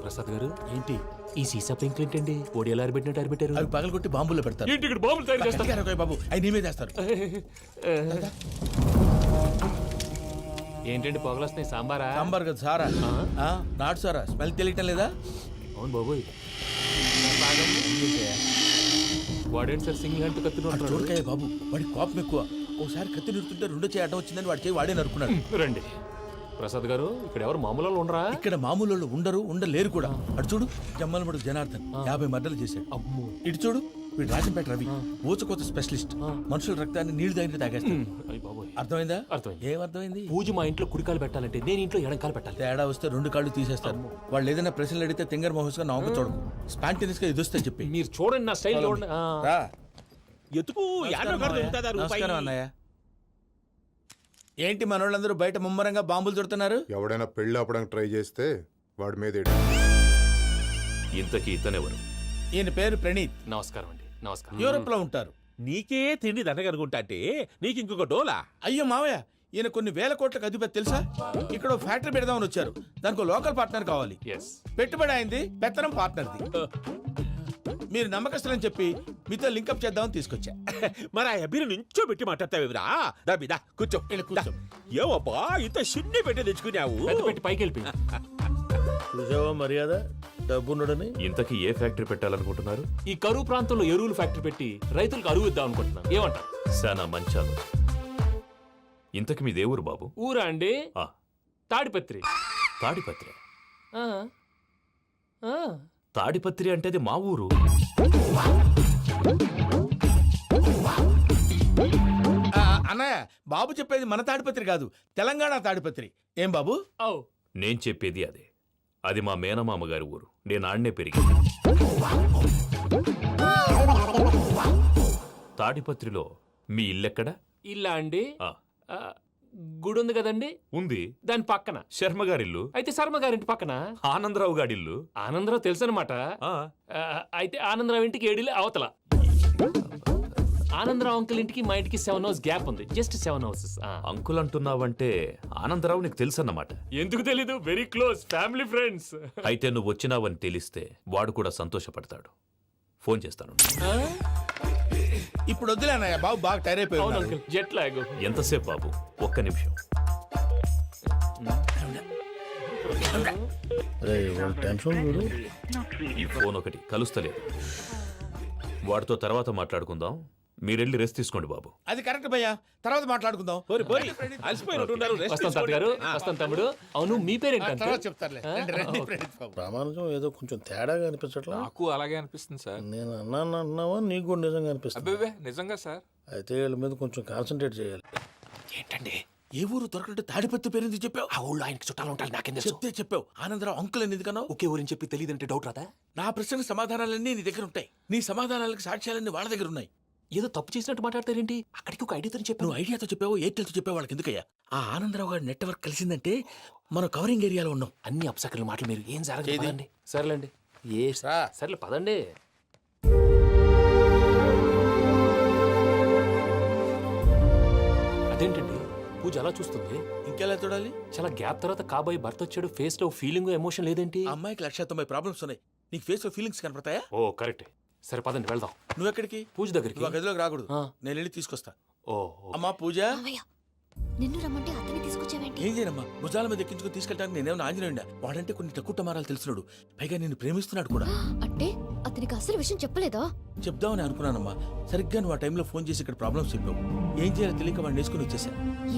ప్రసాద్ గారు, ఏంటి ఈ సీసా పెంకులు ఏంటండి? పొడి ఎలా అరబెట్టినట్టు అరబెట్టారు? అవి పగలగొట్టి బాంబుల్లో పెడతారు. ఏంటి ఇక్కడ బాంబులు తయారు చేస్తారు? గట్టిగా బాబు, అవి నీవే చేస్తారు. ఏంటండి పొగలు వస్తున్నాయి? సాంబారా? సాంబార్ కదా సారా. నాటు సారా. స్మెల్ తెలియటం లేదా? అవును బాబోయ్. వాడేంటి సార్ సింగిల్ హ్యాండ్ కత్తిని చూడకాయ బాబు, వాడి కోపం ఎక్కువ. ఒకసారి కత్తి నిరుతుంటే 2 చేయి అడ్డం వచ్చిందని వాడి చేయి వాడే నరుకున్నాడు. రండి ప్రసాద్ గారు, ఇక్కడ ఎవరు మామూలు వాళ్ళు ఉండరా? ఇక్కడ మామూలు వాళ్ళు ఉండరు, ఉండలేరు కూడా. అటు చూడు, జమ్మలమడు జనార్దన్ 50 మర్డర్లు చేశాడు. అమ్మో. ఇటు చూడు, వీడు రాజంపేట రవి, ఊచకోత స్పెషలిస్ట్. మనుషుల రక్తాన్ని నీళ్లు తాగితే తాగేస్తాడు. అర్థమైందా? అర్థమైంది. ఏమర్థమైంది? పూజ మా ఇంట్లో కుడికాలు పెట్టాలంటే నేను ఇంట్లో ఎడంకాలు పెట్టాలి. తేడా వస్తే 2 కాళ్ళు తీసేస్తారు. వాళ్ళు ఏదైనా ప్రశ్నలు అడిగితే తింగర్ మహోస్ గా నవ్వు చూడకు. స్పాంటినియస్ గా ఎదుస్తా చెప్పి. మీరు చూడండి, నా స్టైల్ చూడండి. ఎతుకు నమస్కారం అన్నయ్య. ఏంటి మనోళ్ళందరూ బయట ముమ్మరంగా బాంబులు దొరుకుతున్నారు? ఎవడైనా పెళ్లి ఆపడానికి ట్రై చేస్తే వాడి మీద ఇంతకీ ఇతనెవరు? ఈయన పేరు ప్రణీత్. నమస్కారం అండి. నమస్కారం. యూరోప్ లో ఉంటారు. నీకే తిండి దండగనుకుంటా అంటే నీకు ఇంకొక డోలా? అయ్యో మావయ్య, ఈయన కొన్ని వేల కోట్లకు అధిపతి తెలుసా? ఇక్కడ ఓ ఫ్యాక్టరీ పెడదామని వచ్చారు. దానికి లోకల్ పార్ట్నర్ కావాలి. పెట్టుబడి అయింది, పెత్తనం పార్ట్నర్ది. మీరు నమ్మకస్తులని చెప్పి మీతో లింకప్ చేద్దామని తీసుకొచ్చా. మరి ఆ అబ్బిని నుంచో పెట్టి మాట్లాడతావేమిరా? దాబిదా కూర్చో. ఏవబ్బా ఇంత సిన్ని పెట్టి తెచ్చుకున్నావు? పెట్టి పైకి వెళ్ళి. చూసావా మర్యాద, డబ్బున్నడని. ఇంతకీ ఏ ఫ్యాక్టరీ పెట్టాలనుకుంటున్నారు? ఈ కరువు ప్రాంతంలో ఎరువులు ఫ్యాక్టరీ పెట్టి రైతులకు అరువు ఇద్దాం అనుకుంటున్నాను. ఏమంటారు? శానా మంచి ఆలోచన. ఇంతకి మీ దేవురు బాబు? ఊరా అండి? తాడిపత్రి. తాడిపత్రి? తాడిపత్రి అంటే అది మా ఊరు. అన్నయ్య, బాబు చెప్పేది మన తాడిపత్రి కాదు, తెలంగాణ తాడిపత్రి. ఏం బాబు? నేను చెప్పేది అదే. అది మా మేనమామ గారి ఊరు. నేను ఆడనే పెరిగింది. తాడిపత్రిలో మీ ఇల్లెక్కడ? ఇల్లా అండి? గుడి ఉంది కదండి? ఉంది. దాని పక్కన శర్మ గారిల్లు. అయితే శర్మ గారింటి పక్కన ఆనందరావు గారిల్లు. ఆనందరావు తెలుసు అనమాట. అయితే ఆనందరావు ఇంటికి 7 అవతల. ఆనందరావు అంకుల్ ఇంటికి మా ఇంటికి 7 hours గ్యాప్ ఉంది. Just 7 hours. అంకుల్ అంటున్నావంటే ఆనందరావు నీకు తెలుసన్నమాట. ఎందుకు తెలీదు? Very close family friends. అయితే నువ్వు వచ్చినావని తెలిస్తే వాడు కూడా సంతోషపడతాడు. ఫోన్ చేస్తాను. ఇప్పుడు వద్దులే అన్నయ్య, బాబు బాగా టైర్ అయిపోయాడు. Jet lag. ఎంతసేపు బాబు? ఒక్క నిమిషం. ఈ ఫోన్ ఒకటి కలుస్తలేదు. వాడితో తర్వాత మాట్లాడుకుందాం. మీరెళ్ళి రెస్ట్ తీసుకోండి బాబు. అది కరెక్ట్ భయ్యా, తర్వాత మాట్లాడుకుందాం. వస్తాం గారు, వస్తాం తమ్ముడు. అవును, మీ పేరేంటి? చెప్తారులే. రామానుజం ఏదో కొంచెం తేడాగా అనిపించట్లా? నాకు అలాగే అనిపిస్తుంది సార్. నేను అన్నావా? నీకు కూడా నిజంగా అనిపిస్తుంది? అబ్బే నిజంగా సార్. అయితే వీళ్ళ మీద కొంచెం కాన్సన్ట్రేట్ చేయాలి. ఏంటండి? ఏ ఊరు దొరకట్టు తాడిపత్రి పేరు ఎందుకు చెప్పావు? ఆ ఊళ్ళో ఆయనకి చుట్టాలు ఉంటారు. నాకేం చెప్తే చెప్పావు. ఆనందరావు అంకుల్ అని ఎందుకన్నావు? ఒకే ఊరిని చెప్పి తెలియదంటే డౌట్ రాదా? నా ప్రశ్నకు సమాధానాలన్నీ నీ దగ్గర ఉంటాయి. నీ సమాధానాలకు సాక్ష్యాలన్నీ వాళ్ళ దగ్గర ఉన్నాయి. ఏదో తప్పు చేసినట్టు మాట్లాడతారేంటి? అక్కడికి ఒక ఐడియాతో చెప్పాను. నువ్వు ఐడియాతో చెప్పావు, ఎయిర్టెల్తో చెప్పావు, వాళ్ళకి ఎందుకయ్యా? ఆ ఆనందరావు గారి నెట్వర్క్ కలిసిందంటే మనం కవరింగ్ ఏరియాలో ఉన్నాం. అన్ని అప్సకర్ల మాటలు మీరు ఏం ఏది? జరగదండి. సర్లేండి. సర్లే పదండి. అదేంటండి పూజ అలా చూస్తుంది? ఇంకెలా చూడాలి? చాలా గ్యాప్ తర్వాత కాబోయే భర్త వచ్చాడు, ఫేస్ లో ఫీలింగ్ ఎమోషన్ లేదేంటి? ఆ అమ్మాయికి 190 ప్రాబ్లమ్స్ ఉన్నాయి. నీకు ఫేస్ లో ఫీలింగ్స్ కనపడతాయా? ఓ కరెక్ట్. సరే పదండి వెళ్దాం. నువ్వు ఎక్కడికి? పూజ దగ్గరికి. నువ్వు ఆ గదిలోకి రాకూడదు. ఆ. నేను వెళ్ళి తీసుకొస్తా. ఓ అమ్మా పూజ, మావయ్య నిన్ను రమ్మంటే అతన్ని తీసుకొచ్చావేంటి? ఏం చేయనమ్మా, భుజాల మీద ఎక్కించుకుని తీసుకెళ్ళడానికి నేనేమన్నా ఆంజనేయుడా? వాడంటే కొన్ని తక్కువ టమారాలు తెలిసినాడు, పైగా నేను ప్రేమిస్తున్నాడు కూడా. అంటే అతనికి అసలు విషయం చెప్పలేదా? చెప్దామని అనుకున్నానమ్మా, సరిగ్గా నువ్వు ఆ టైంలో ఫోన్ చేసి ఇక్కడ ప్రాబ్లమ్స్ చెప్పావు. ఏం చేయాలో తెలియక వాడిని వేసుకుని వచ్చేసా.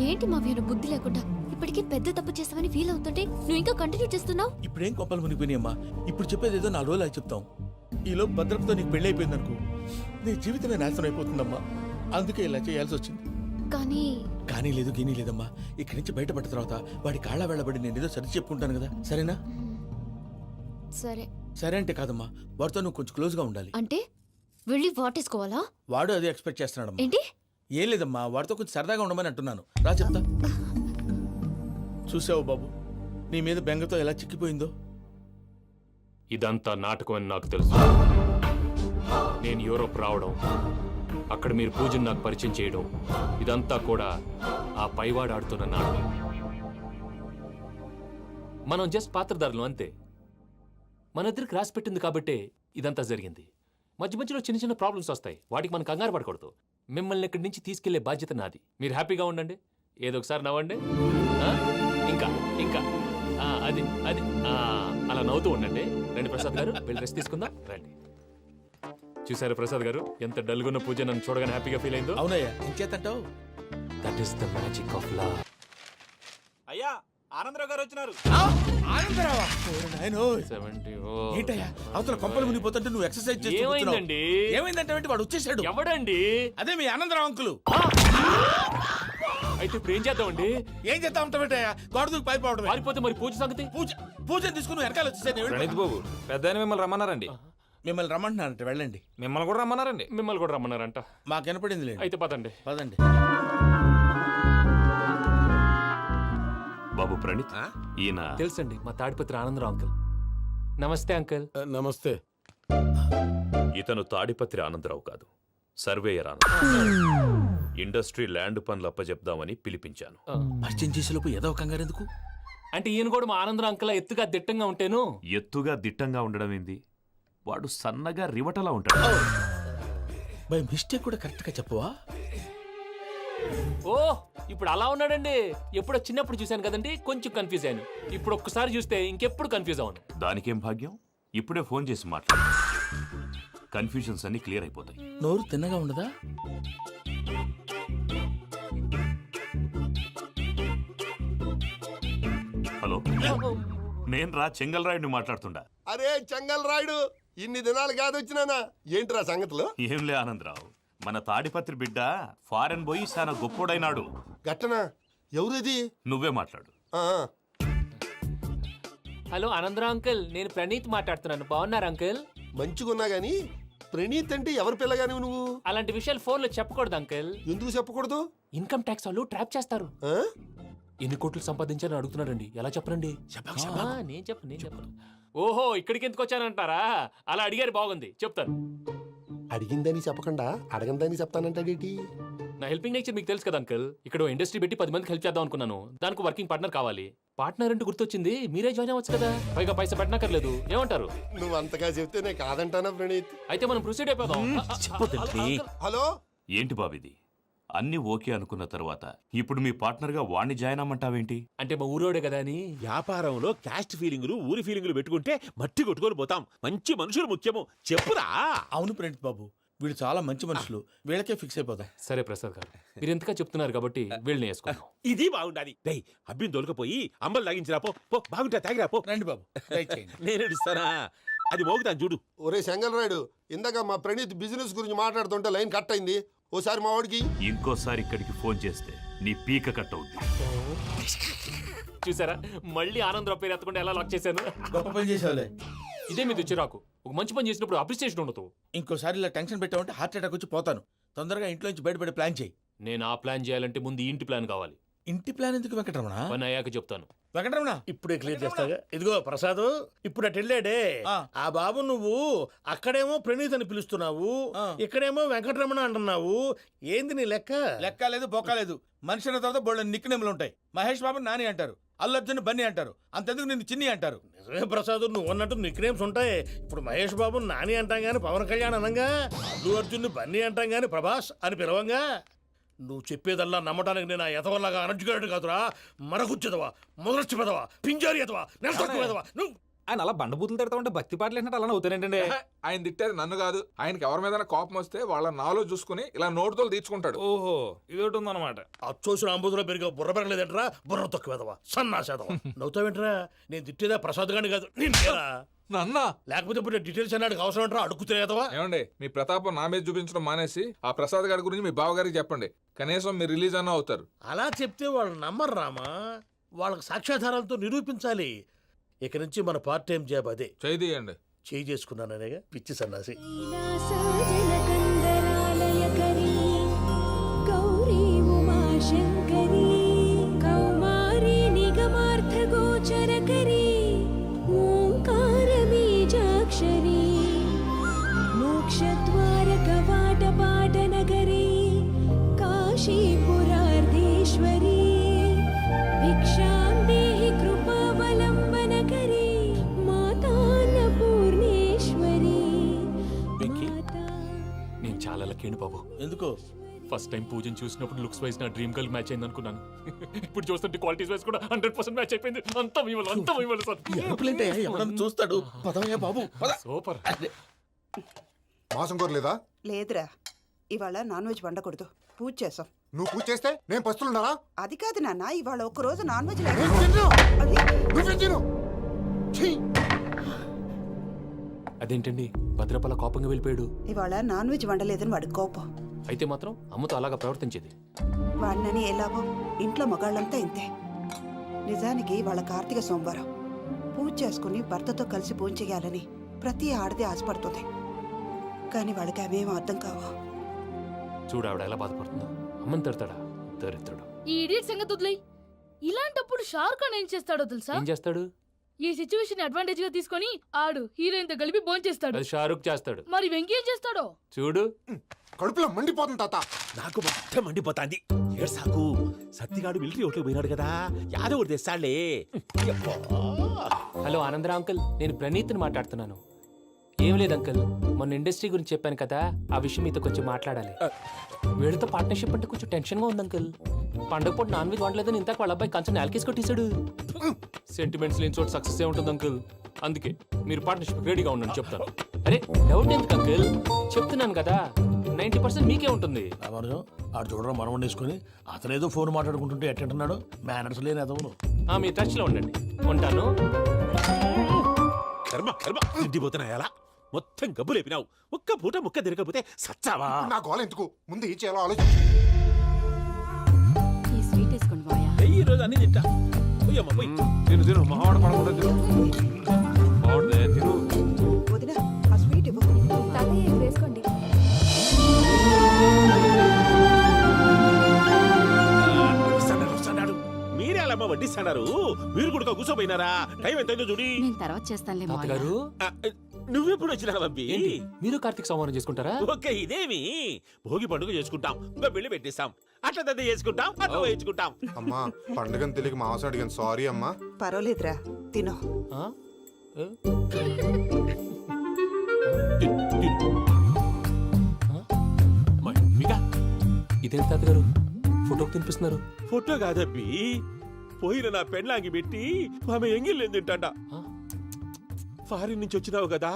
ఏంటి మావయ్య బుద్ధి లేకుండా? ఇప్పటికే పెద్ద తప్పు చేస్తావని ఫీల్ అవుతుంటే నువ్వు ఇంకా కంటిన్యూ చేస్తున్నావు. ఇప్పుడేం కొప్పలు మునిగిపోయినాయమ్మా. ఇప్పుడు చెప్పేది ఏదో 4 రోజులు అది చెప్తాం. ఈలో భద్రతతో నీకు పెళ్లి అయిపోయింది అనుకో, నీ జీవితమే నాశనం అయిపోతుందమ్మా. అందుకే ఇలా చేయాల్సి వచ్చింది. కానీ లేదు గీనీ లేదమ్మా. ఇక్కడి నుంచి బయటపడ్డ తర్వాత వాడి కాళ్ళ వెళ్ళబడి నేను ఏదో సరి చెప్పుకుంటాను కదా, సరేనా? సరే. సరే అంటే కాదమ్మా, వాడితో నువ్వు కొంచెం క్లోజ్గా ఉండాలి. అంటే వెళ్ళి వాటేసుకోవాలా? వాడు అదే ఎక్స్పెక్ట్ చేస్తున్నాడమ్మా. ఏంటి? ఏం లేదమ్మా, వాడితో కొంచెం సరదాగా ఉండమని అంటున్నాను. రా చెప్తా. చూసావు బాబు, నీ మీద బెంగతో ఎలా చిక్కిపోయిందో. ఇదంతా నాటకం అని నాకు తెలుసు. నేను యూరోప్ రావడం, అక్కడ మీరు పూజను నాకు పరిచయం చేయడం, ఇదంతా కూడా ఆ పైవాడు ఆడుతున్న నాటకం. మనం జస్ట్ పాత్రధారులు అంతే. మన ఇద్దరికి రాసి పెట్టింది కాబట్టే ఇదంతా జరిగింది. మధ్య మధ్యలో చిన్న చిన్న ప్రాబ్లమ్స్ వస్తాయి, వాటికి మనం కంగారు పడకూడదు. మిమ్మల్ని ఇక్కడి నుంచి తీసుకెళ్లే బాధ్యత నాది. మీరు హ్యాపీగా ఉండండి, ఏదో ఒకసారి నవ్వండి. ఇంకా ఇంకా అది అది అలా నవ్వుతూ ఉండండి. రండి ప్రసాద్ గారు, వెళ్ళి రెస్ట్ తీసుకుందాం. రండి. చూసారు ప్రసాద్ గారు, ఎంత డల్గున్న పూజ నన్ను చూడగానే హ్యాపీగా ఫీల్ అయిందో? అవునయ్యా, ఇంకేతంటావు? That is the magic of love. అయ్యా, ఆనందరావు గారు వచ్చినారు. ఆనందరావా? ఏంటయ్యా అవతల కొంపలు మునిగిపోతుంటే నువ్వు ఎక్సర్సైజ్ చేస్తూ ఏమైందండి? ఏమైందంటే వాడు వచ్చేసాడు. ఎవడండి? అదే మీ ఆనందరావు అంకులు. అయితే ఇప్పుడు ఏం చేద్దామండి? ఏం చేద్దాం ఉంటావేటయ్యా? గోడ దూకి పైపోవడం. పారిపోతే మరి పూజ సంగతి? పూజ తీసుకుని వెనకాల వచ్చేసాను. ప్రణీత్ బాబు, పెద్ద మిమ్మల్ని రమ్మన్నారండి. మిమ్మల్ని రమ్మంటున్నారంట, వెళ్ళండి. మిమ్మల్ని కూడా రమ్మన్నారండి. మిమ్మల్ని కూడా రమ్మన్నారంట. మాకు వినపడింది లేదు. అయితే పదండి. పదండి. బాబు ప్రణీత్, ఈయన తెలుసండి, మా తాడిపత్రి ఆనందరావు అంకుల్. నమస్తే అంకుల్. నమస్తే. ఇతను తాడిపత్రి ఆనందరావు కాదు, సర్వేయర్ ఆనందరావు. ఇండస్ట్రీ ల్యాండ్ పనులు అప్పచెప్దామని పిలిపించాను. పరిచయం చేసేలోపు ఏదో కంగారు ఎందుకు? అంటే ఈయన కూడా మా ఆనందరావు అంకుల్ ఎత్తుగా దిట్టంగా ఉంటేను. ఎత్తుగా దిట్టంగా ఉండడం ఏంది? వాడు సన్నగా రివటలా ఉంటాడు. బై మిస్టేక్ కూడా కరెక్ట్ గా చెప్పవా? ఓ ఇప్పుడు అలా ఉన్నాడండి. ఎప్పుడో చిన్నప్పుడు చూశాను కదండి, కొంచెం కన్ఫ్యూజ్ అయ్యాను. ఇప్పుడు ఒక్కసారి చూస్తే ఇంకెప్పుడు కన్ఫ్యూజ్ అవును. దానికేం భాగ్యం, ఇప్పుడే ఫోన్ చేసి మాట్లాడు. కన్ఫ్యూజన్స్ అన్ని క్లియర్ అయిపోతాయి. నోరు తిన్నగా ఉండదా? హలో, నేను రా చెంగల్ రాయుడిని మాట్లాడుతుండా. అరే చెంగల్ రాయుడు, ఇన్ని దినాలు కాదు వచ్చినానా? ఏంట్రా సంగతులు? ఏంలే ఆనందరావు, మన తాడిపత్రి బిడ్డ ఫారెన్ పోయి చాలా గొప్పోడైనాడు. గట్టనా? ఎవరిది? నువ్వే మాట్లాడు. హలో ఆనందరావు అంకుల్, నేను ప్రణీత్ మాట్లాడుతున్నాను. బాగున్నారు అంకుల్? మంచిగున్నా గాని ప్రణీత్ అంటే ఎవరి పిల్లగాని నువ్వు? అలాంటి విషయాలు ఫోన్ లో చెప్పకూడదు అంకుల్. ఎందుకు చెప్పకూడదు? ఇన్కమ్ ట్యాక్స్ వాళ్ళు ట్రాప్ చేస్తారు. ఎన్ని కోట్లు సంపాదించాలని అడుగుతున్నాడండి, ఎలా చెప్పరండి? నేను చెప్పను. ఓహో, ఇక్కడికి ఎందుకు వచ్చానంటారా? అలా అడిగారు, బాగుంది, చెప్తాను. అడిగిందని చెప్పకుండా అడగందని చెప్తానంటాడేటి? నా హెల్పింగ్ నేచర్ మీకు తెలుసు కదా అంకుల్. ఇక్కడ ఇండస్ట్రీ పెట్టి 10 మందికి హెల్ప్ చేద్దాం అనుకున్నాను. దానికి వర్కింగ్ పార్ట్నర్ కావాలి. పార్ట్నర్ అంటే గుర్తొచ్చింది, మీరే జాయిన్ అవ్వచ్చు కదా, పైగా పైసా పెట్టనక్కర్లేదు. ఏమంటారు? నువ్వు అంతగా చెప్తేనే కాదంటానా ప్రణీత్? అయితే మనం ప్రొసీడ్ అయిపోదాం. హలో, ఏంటి బాబిది? అన్ని ఓకే అనుకున్న తర్వాత ఇప్పుడు మీ పార్ట్నర్ గా వాణ్ణి జాయిన్ అమ్మంటావేంటి? అంటే మా ఊరోడే కదా అని. వ్యాపారంలో క్యాస్ట్ ఫీలింగులు, ఊరి ఫీలింగులు పెట్టుకుంటే మట్టి కొట్టుకొని పోతాం. మంచి మనుషులు ముఖ్యము, చెప్పురా. అవును ప్రణీత్ బాబు, వీళ్ళు చాలా మంచి మనుషులు, వీళ్ళకే ఫిక్స్ అయిపోతాం. సరే ప్రసాద్ గారు, మీరు ఎంతగా చెప్తున్నారు కాబట్టి వీళ్ళని వేసుకున్నాం. ఇది బాగుండాలి. డై అబ్బిని తోలుకపోయి అంబలు తాగించిరా పో. బాగుంటా, తాగిరా పో. రండి బాబు, నేను ఇస్తానా? అది మోగుతాను చూడు. ఒరే చెంగల్ రాయుడు, ఇందాక మా ప్రణీత్ బిజినెస్ గురించి మాట్లాడుతుంటే లైన్ కట్ అయింది. ఓసారి మా వాడికి ఇంకోసారి ఇక్కడికి ఫోన్ చేస్తే నీ పీక కట్ అవుద్ది. చూసారా, మళ్ళీ ఆనందరావు పేరు ఎత్తకుండా ఎలా లాక్ చేశాను. గొప్ప పని చేసేవాళ్ళే. ఇదే మీద చిరాకు. ఒక మంచి పని చేసినప్పుడు అప్రిసియేషన్ ఉండదు. ఇంకోసారి ఇలా టెన్షన్ పెట్టామంటే హార్ట్ అటాక్ వచ్చి పోతాను. తొందరగా ఇంట్లో నుంచి బయటపడే ప్లాన్ చేయి. నేను ఆ ప్లాన్ చేయాలంటే ముందు ఈ ఇంటి ప్లాన్ కావాలి. ఇంటి ప్లాన్ ఎందుకు వెంకటరమణ? పని అయ్యాక చెప్తాను. వెంకటరమణ ఇప్పుడే క్లియర్ చేస్తాగా. ఇదిగో ప్రసాద్, ఇప్పుడు అటు వెళ్ళాడే ఆ బాబు, నువ్వు అక్కడేమో ప్రణీత్ అని పిలుస్తున్నావు, ఇక్కడేమో వెంకటరమణ అంటున్నావు. ఏంది నీ లెక్క? లెక్క లేదు, బొక్క లేదు. మనిషి అన్న తర్వాత బోళ్ళ నిక్నెములు ఉంటాయి. మహేష్ బాబు నాని అంటారు, అల్లు అర్జున్ బన్నీ అంటారు, అంతెందుకు నిన్ను చిన్ని అంటారు. నిజమే ప్రసాద్, నువ్వు అన్నట్టు నిక్నేమ్స్ ఉంటాయి. ఇప్పుడు మహేష్ బాబు నాని అంటాం గాని పవన్ కళ్యాణ్ అనంగా, అల్లు అర్జున్ బన్నీ అంటాం గాని ప్రభాస్ అని పిలవంగా. నువ్వు చెప్పేదల్లా నమ్మటానికి నేను ఆ ఎతవల్లాగా అనర్జుకేటెడ్ కాదురా. మరగుచ్చదవా, మొదలచ్చి పెదవా, పింజారి ఎదవా, నెలసొక్కుదవా నువ్వు. ఆయన అలా బండబూతులు తిడతా ఉంటే భక్తి పాటలు ఏంటంటే అలా అవుతానంటే. ఆయన తిట్టేది నన్ను కాదు, ఆయనకి ఎవరి మీద కోపం వస్తే వాళ్ళ నాలో చూసుకుని ఇలా నోటుతో తీర్చుకుంటాడు. ఓహో, ఇదొకటి ఉందన్నమాట. అచ్చోసిన అంబుధులో పెరిగే బుర్ర పెరగలేదంటరా, బుర్ర తొక్కువేదవా, సన్నాసేదవా. నవ్వుతావేంట్రా? నేను తిట్టేదా ప్రసాద్ గాని కాదు, నిన్నేరా. నన్నా? లేకపోతే ఇప్పుడు డీటెయిల్స్ అన్నాడు అవసరం అంటారా? అడుగుతులేదవా? ఏమండి, మీ ప్రతాపం నా మీద చూపించడం మానేసి ఆ ప్రసాద్ గారి గురించి మీ బావగారికి చెప్పండి. కనీసం మీరు రిలీజ్ అన్న అవుతారు. అలా చెప్తే వాళ్ళు నమ్మరు రామా. వాళ్ళకి సాక్ష్యాధారాలతో నిరూపించాలి. ఇక నుంచి మన పార్ట్ టైం జాబ్ అదే. చేయండి. చేయి చేసుకున్నాననేగా పిచ్చి సన్నాసి. గౌరీ ఉమాశంకరీ కౌమారీ నిగమార్థగోచరకరీ ఓంకార బీజాక్షరీ మోక్షద్వార కవాట పాటనగరీ కాశీపురార్ధేశ్వరీ భిక్షాం దేహి కృపావలంబనకరీ మాతాన్నపూర్ణేశ్వరీ. నేను చాలా లక్కీని బాబు. ఎందుకు? ఫస్ట్ టైం పూజను చూసినప్పుడు లుక్స్ వైజ్ నా డ్రీమ్ గర్ల్ మ్యాచ్ అయింది అనుకున్నాను. ఇప్పుడు చూస్తుంటే క్వాలిటీస్ వైజ్ కూడా 100% మ్యాచ్ అయిపోయింది. అంతా మీ వల్ల సార్. ఎవడన్నా చూస్తాడు. పదవయ్యా బాబు, పద. సూపర్. మాసం కోరలేదా? లేదురా, ఇవాళ నాన్ వెజ్ వండకూడదు, పూజ చేసాం. నువ్వు పూజ చేస్తే నేను పస్తులున్నారా? అది కాదు నాన్న, ఇవాళ ఒక రోజు నాన్ వెజ్ అదేంటండి భద్రపల కోపంగా వెళ్ళిపోయాడు? ఇవాళ నాన్ వెజ్ వండలేదని వాడి కోపం. అయితే మాత్రం అమ్మతో అలాగా ప్రవర్తించేది. వాడినని ఎలాగో ఇంట్లో మగాళ్ళంతా ఇంతే. నిజానికి వాళ్ళ కార్తీక సోమవారం పూజ చేసుకుని భర్తతో కలిసి పూజ చేయాలని ప్రతి ఆడది ఆశపడుతుంది. కానీ వాళ్ళకి అవేం అర్థం కావు. చూడు ఆవిడ ఎలా బాధపడుతుందో. అమ్మని తిడతాడా దరిద్రుడు. ఈ ఇడియట్ సంగతి వదిలేయ్. ఇలాంటప్పుడు షారుఖ్ ఖాన్ ఏం చేస్తాడో తెలుసా? ఏం చేస్తాడు? ఈ సిచ్యువేషన్ అడ్వాంటేజ్ గా తీసుకొని ఆడు హీరోయిన్ తో కలిపి బోన్ చేస్తాడు. అది షారుఖ్ చేస్తాడు. మరి వెంకీ ఏం చేస్తాడో చూడు. కడుపులో మండిపోతుంది తాత. నాకు మొత్తం మండిపోతాంది. ఏడు సాకు, సత్తిగాడు మిలిటరీ ఓట్లు పోయినాడు కదా, యాదవ్ ఒకటి తెస్తాడులే. హలో ఆనందరా అంకుల్, నేను ప్రణీత్ని మాట్లాడుతున్నాను. ఏం లేదు అంకుల్, మొన్న ఇండస్ట్రీ గురించి చెప్పాను కదా, ఆ విషయం మీతో కొంచెం మాట్లాడాలి. వీడితో పార్ట్నర్షిప్ అంటే కొంచెం టెన్షన్ గా ఉంది అంకుల్. పండుగ పూట నాన్ వెజ్ వండలేదని ఇంతకు వాళ్ళ అబ్బాయి కంచెం నేలకేసి కొట్టేశాడు. సెంటిమెంట్స్ లేని చోట సక్సెస్ ఏ ఉంటుంది అంకుల్. అందుకే మీరు పార్ట్నర్షిప్ రెడీగా ఉండండి చెప్తాను. అరే డౌట్ ఎందుకు అంకుల్, చెప్తున్నాను కదా 90% మీకే ఉంటుంది. ఆడు చూడడం మనం వండేసుకుని అతనేదో ఫోన్ మాట్లాడుకుంటుంటే ఎట్టంటున్నాడు. మేనర్స్ లేని అదవును. మీ టచ్ లో ఉండండి. ఉంటాను. కర్మ కర్మ, తిండిపోతున్నాయా? మొత్తం గబ్బు లేపినావు. ఒక్క పూట ముక్క తిరగకపోతే సచ్చావా? నా గోల ఎందుకు, ముందు ఏం చేయాలో ఆలోచించు. ఈ స్వీట్ వేసుకోండి బాయా. ఈ రోజు అన్ని తింటా. పోయమ్మ పోయి. తిను తిను, మావాడ పడకుండా తిను. బాగుండే తిను. వదిన, ఆ స్వీట్ ఇవ్వు. తాతయ్య వేసుకోండి. వస్తున్నాడు. మీరే అలా వడ్డిస్తున్నారు. మీరు కూడా కూర్చోపోయినారా? టైం ఎంతైందో చూడి. నేను తర్వాత చేస్తానులే తాతగారు, నువ్వెప్పుడు వచ్చినా బంబి? మీరు కార్తీక్ సంహారం చేసుకుంటారా? ఓకే, ఇదేమి భోగి పండుగ చేసుకుంటాం, ఇంకా పెళ్లి పెట్టేస్తాం, అట్లా దద్ద చేసుకుంటాం, అట్లా వేయించుకుంటాం. అమ్మా పండుగని తెలియక మాసం అడిగాను, సారీ అమ్మా. పర్వాలేదురా, తినో. ఇదేంటి తాతగారు ఫోటోకి తినిపిస్తున్నారు? ఫోటో కాదబ్బి, పోయిన నా పెళ్ళాంగి పెట్టి ఆమె ఎంగిల్లేం తింటాడ. ఫారిన్ నుంచి వచ్చినావు కదా,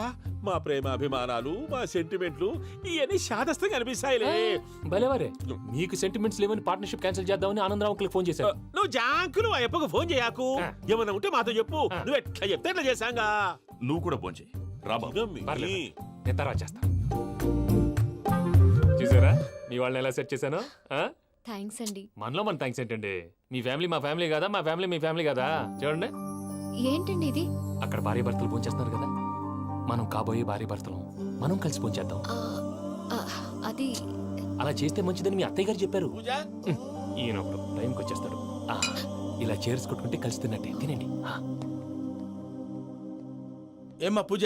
మా ప్రేమ అభిమానాలు, మా సెంటిమెంట్లు ఇవన్నీ శాదస్తంగా అనిపిస్తాయిలే. భలేవారే, మీకు సెంటిమెంట్స్ లేవని పార్ట్నర్షిప్ క్యాన్సిల్ చేద్దామని ఆనందరావు అంకుల్ ఫోన్ చేశారు. నువ్వు జాంకులు ఆ ఎప్పకు ఫోన్ చేయకు. ఏమన్నా ఉంటే మాతో చెప్పు. నువ్వు ఎట్లా చెప్తే ఎట్లా చేశాంగా. నువ్వు కూడా ఫోన్ చేయి. నేను తర్వాత చేస్తా. చూసారా మీ వాళ్ళని ఎలా సెట్ చేశాను? థ్యాంక్స్ అండి. మనలో మన థ్యాంక్స్ ఏంటండి? మీ ఫ్యామిలీ మా ఫ్యామిలీ కదా, మా ఫ్యామిలీ మీ ఫ్యామిలీ కదా. చూడండి, ఏంటండి ఇది? అక్కడ భార్య భర్తలు భోంచేస్తున్నారు కదా, మనం కాబోయే భార్య భర్తలు మనం కలిసి భోంచేద్దాం. అది అలా చేస్తే మంచిదని మీ అత్తయ్య గారు చెప్పారు. పూజ ఈయన ఒకడు టైంకి వచ్చేస్తాడు. ఆ, ఇలా చేర్స్ కొట్టుకుంటే కలిసి తిన్నట్టే తినండి. ఆ, ఏమ్మా పూజ,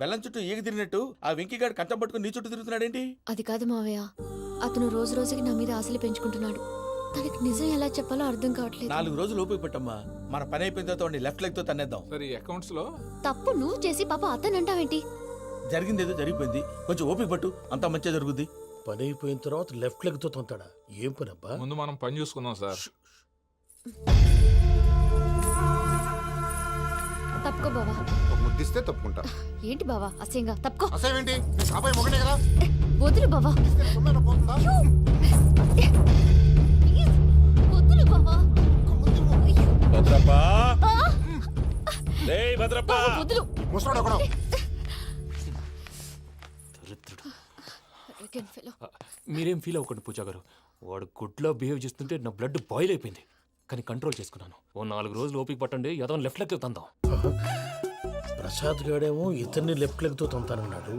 బెల్లం చుట్టూ ఈగ తిరిగినట్టు ఆ వెంకీగాడు కంటం పట్టుకుని నీ చుట్టూ తిరుగుతున్నాడేంటి? అది కాదు మావయ్య, అతను రోజు రోజుకి నా మీద ఆశలు పెంచుకుంటున్నాడు. తనకి నిజం ఎలా చెప్పాలో అర్థం కావట్లేదు. 4 రోజులు ఓపిక పట్టమ్మా, మన పని అయిపోయిన తర్వాత వాడిని లెఫ్ట్ లెగ్ తో తన్నేద్దాం. సరే అకౌంట్స్ లో తప్పు నువ్వు చేసి పాప అతను అంటావేంటి? జరిగింది ఏదో జరిగిపోయింది, కొంచెం ఓపిక పట్టు, అంతా మంచిగా జరుగుద్ది. పని అయిపోయిన తర్వాత లెఫ్ట్ లెగ్ తో తొంతాడా? ఏం పని అబ్బా? ముందు మనం పని చూసుకుందాం సార్. తప్పుకో బావా. ఒక ముద్దిస్తే తప్పుకుంటా. ఏంటి బావా అసహ్యంగా? తప్పుకో. అసేమేంటి, నీ కాబోయే మొగనే కదా. వదులు బావా. సొమ్మేనా పోతుందా? ప్లీజ్, వదులు బావా. భద్రప్పా లేయ్ భద్రప్పా. బావా, వదులు. ముసలోడు ఒకడు. దరిద్రుడు. Arrogant fellow. మీరేం ఫీల్ అవ్వకండి పూజా గారు. వాడు గుడ్లో బిహేవ్ చేస్తుంటే నా బ్లడ్ బాయిల్ అయిపోయింది. కానీ కంట్రోల్ చేసుకున్నాను. ఓ 4 రోజులు ఓపిక పట్టండి, ఏదో లెఫ్ట్ లెగ్ తందాం. ప్రసాద్ గాడేమో ఇతన్ని లెఫ్ట్ లెగ్ తో తొంతానన్నాడు,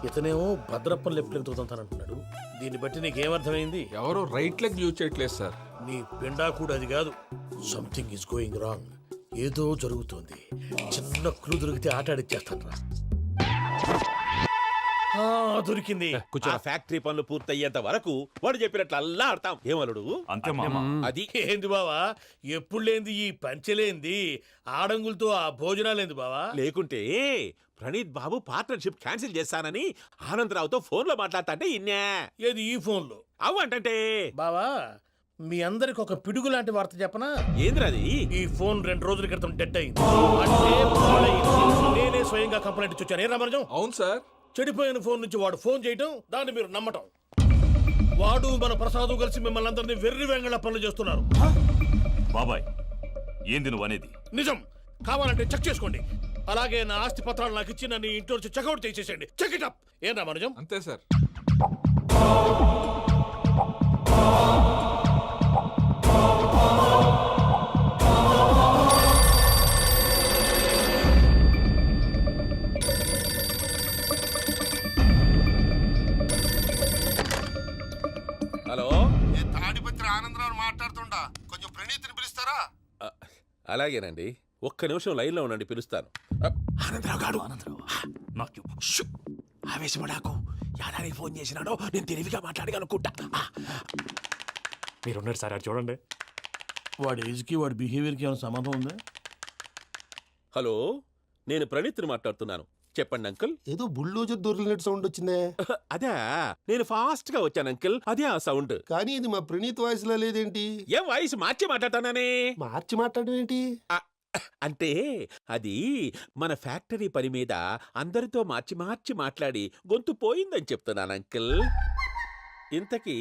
ఇతనేమో భద్రప్పని లెఫ్ట్ లెగ్ తో తొంతానంటున్నాడు. దీన్ని బట్టి నీకేమర్థమైంది? ఎవరు రైట్ లెగ్ యూజ్ చేయట్లేదు సార్. నీ పిండా కూడా అది కాదు. Something is going wrong. ఏదో జరుగుతోంది. చిన్న క్లూ దొరికితే ఆట ఆడిచ్చేస్తాను రా. దొరికింది. ఆ ఫ్యాక్టరీ పనులు పూర్తయ్యేంత వరకు వాడు చెప్పినట్లు అల్లా ఆడతాం. ఏమలుడు అంతే మామ. అది ఏంది బావా, ఎప్పుడు లేంది ఈ పంచలేంది, ఆడంగులతో ఆ భోజనాలేంది బావా? లేకుంటే ప్రణీత్ బాబు పార్ట్నర్షిప్ క్యాన్సిల్ చేస్తానని ఆనందరావుతో ఫోన్ లో మాట్లాడతాంటే ఇన్నే. ఏది ఈ ఫోన్లో? అవ్వంటే బావా, మీ అందరికి ఒక పిడుగు లాంటి వార్త చెప్పనా? ఏంద్రది? ఈ ఫోన్ 2 రోజుల క్రితం డెడ్ అయింది. అంటే పాడైంది. నేనే స్వయంగా కంప్లైంట్ ఇచ్చి వచ్చాను. ఏ రామరాజం? అవును సార్. చెడిపోయిన ఫోన్ నుంచి వాడు ఫోన్ చేయటం, దాన్ని మీరు నమ్మటం. వాడు మన ప్రసాదు కలిసి మిమ్మల్ని అందరినీ వెర్రి వెంగళ పనులు చేస్తున్నారు. బాబాయ్, ఏంది నువ్వు అనేది? నిజం. కావాలంటే చెక్ చేసుకోండి. అలాగే నా ఆస్తి పత్రాలు నాకు ఇచ్చి నన్ను ఇంట్లో నుంచి చెక్అౌట్ చేసేసండి. Check it up. ఏం రామరాజం? అంతే సార్. హలో, తాడిపత్రి ఆనందరావు మాట్లాడుతుండా, కొంచెం ప్రణీతిని పిలుస్తారా? అలాగేనండి. ఒక్క నిమిషం లైన్ లో ఉండండి, పిలుస్తాను. ఆనందరావు గాడు. నాకు ఆవేశపడాకు. యాదానికి ఫోన్ చేసినాడో నేను తెలివిగా మాట్లాడగలనుకుంటా. మీరున్నారు సార్, అది చూడండి. వాడి ఏజ్కి వాడి బిహేవియర్కి ఏమైనా సంబంధం ఉందా? హలో, నేను ప్రణీత్ని మాట్లాడుతున్నాను. చెప్పండి అంకుల్. ఏదో బుల్డోజర్ దొరికినట్టు సౌండ్ వచ్చిందే. అదే, నేను ఫాస్ట్ గా వచ్చాను అంకుల్. అదే ఆ సౌండ్. కానీ ఇది మా ప్రణీత్ వాయిస్ లో లేదేంటి? ఏం వాయిస్ మార్చి మాట్లాడతానని? మార్చి మాట్లాడడం ఏంటి? అంటే అది మన ఫ్యాక్టరీ పని మీద అందరితో మార్చి మార్చి మాట్లాడి గొంతు పోయిందని చెప్తున్నాను అంకుల్. ఇంతకీ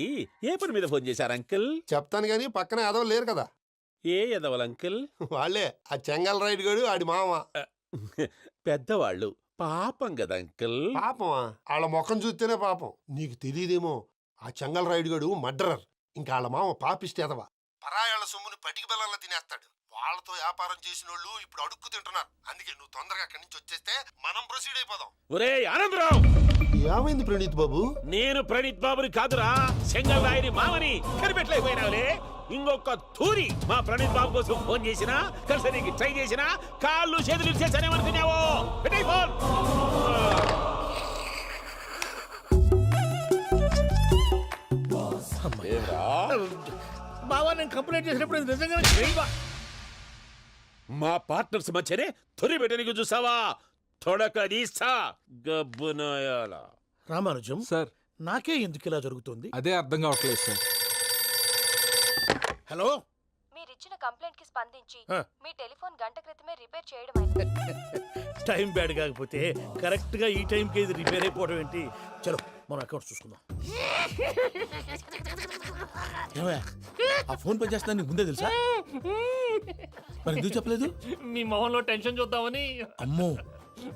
ఏ పని మీద ఫోన్ చేశారు అంకుల్? చెప్తాను గానీ పక్కన ఏదో లేరు కదా. ఏ ఎదవలు అంకుల్? వాళ్ళే ఆ చెంగల్ రైడ్ గడు ఆడి మామ. పెద్దవాళ్ళు, పాపం కదా అంకుల్. పాపమా? వాళ్ళ ముఖం చూస్తేనే పాపం. నీకు తెలియదేమో, ఆ చెంగల్ రైడ్ గడు మర్డరర్. ఇంకా వాళ్ళ మామ పాపిస్తేదవా. పరాయాళ్ళ సొమ్ముని పటికి బెల్లంలో తినేస్తాడు. వాళ్ళతో వ్యాపారం చేసిన వాళ్ళు ఇప్పుడు అడుక్కు తింటున్నారు. అందుకే నువ్వు తొందరగా అక్కడి నుంచి వచ్చేస్తే మనం ప్రొసీడ్ అయిపోదాం. ఒరే ఆనందరావు! ఏమైంది ప్రణీత్ బాబు? నేను ప్రణీత్ బాబుని కాదురా, సెంగల్ రాయని మామని. కనిపెట్టలేకపోయినావులే. ఇంకొక తూరి మా ప్రణీత్ బాబు కోసం ఫోన్ చేసినా, కలిసి నీకు ట్రై చేసినా కాళ్ళు చేతులు ఇచ్చేసానేమనుకున్నావు. పెట్టే ఫోన్. బావా, నేను కంప్లైంట్ చేసినప్పుడు ఇది నిజంగా మా పార్ట్నర్స్ మధ్యనే తొలి పెట్టడానికి చూసావా? తొడక నీస్తా గబ్బునాయాల. రామానుజం సార్, నాకే ఎందుకు ఇలా జరుగుతుంది? అదే అర్థం కావట్లేదు సార్. హలో, మీరిచ్చిన కంప్లైంట్ కి స్పందించి ఆ. మీ టెలిఫోన్ గంట క్రితమే రిపేర్ చేయడం అయింది. టైం బ్యాడ్ కాకపోతే కరెక్ట్ గా ఈ టైంకి ఇది రిపేర్ అయిపోవడం ఏంటి? చలో మన అకౌంట్స్ చూసుకుందాం. ఏమయ్య, ఆ ఫోన్ పని చేస్తున్నా నీకు ముందే తెలుసా? మరి ఎందుకు చెప్పలేదు? మీ మొహంలో టెన్షన్ చూద్దామని. అమ్మో,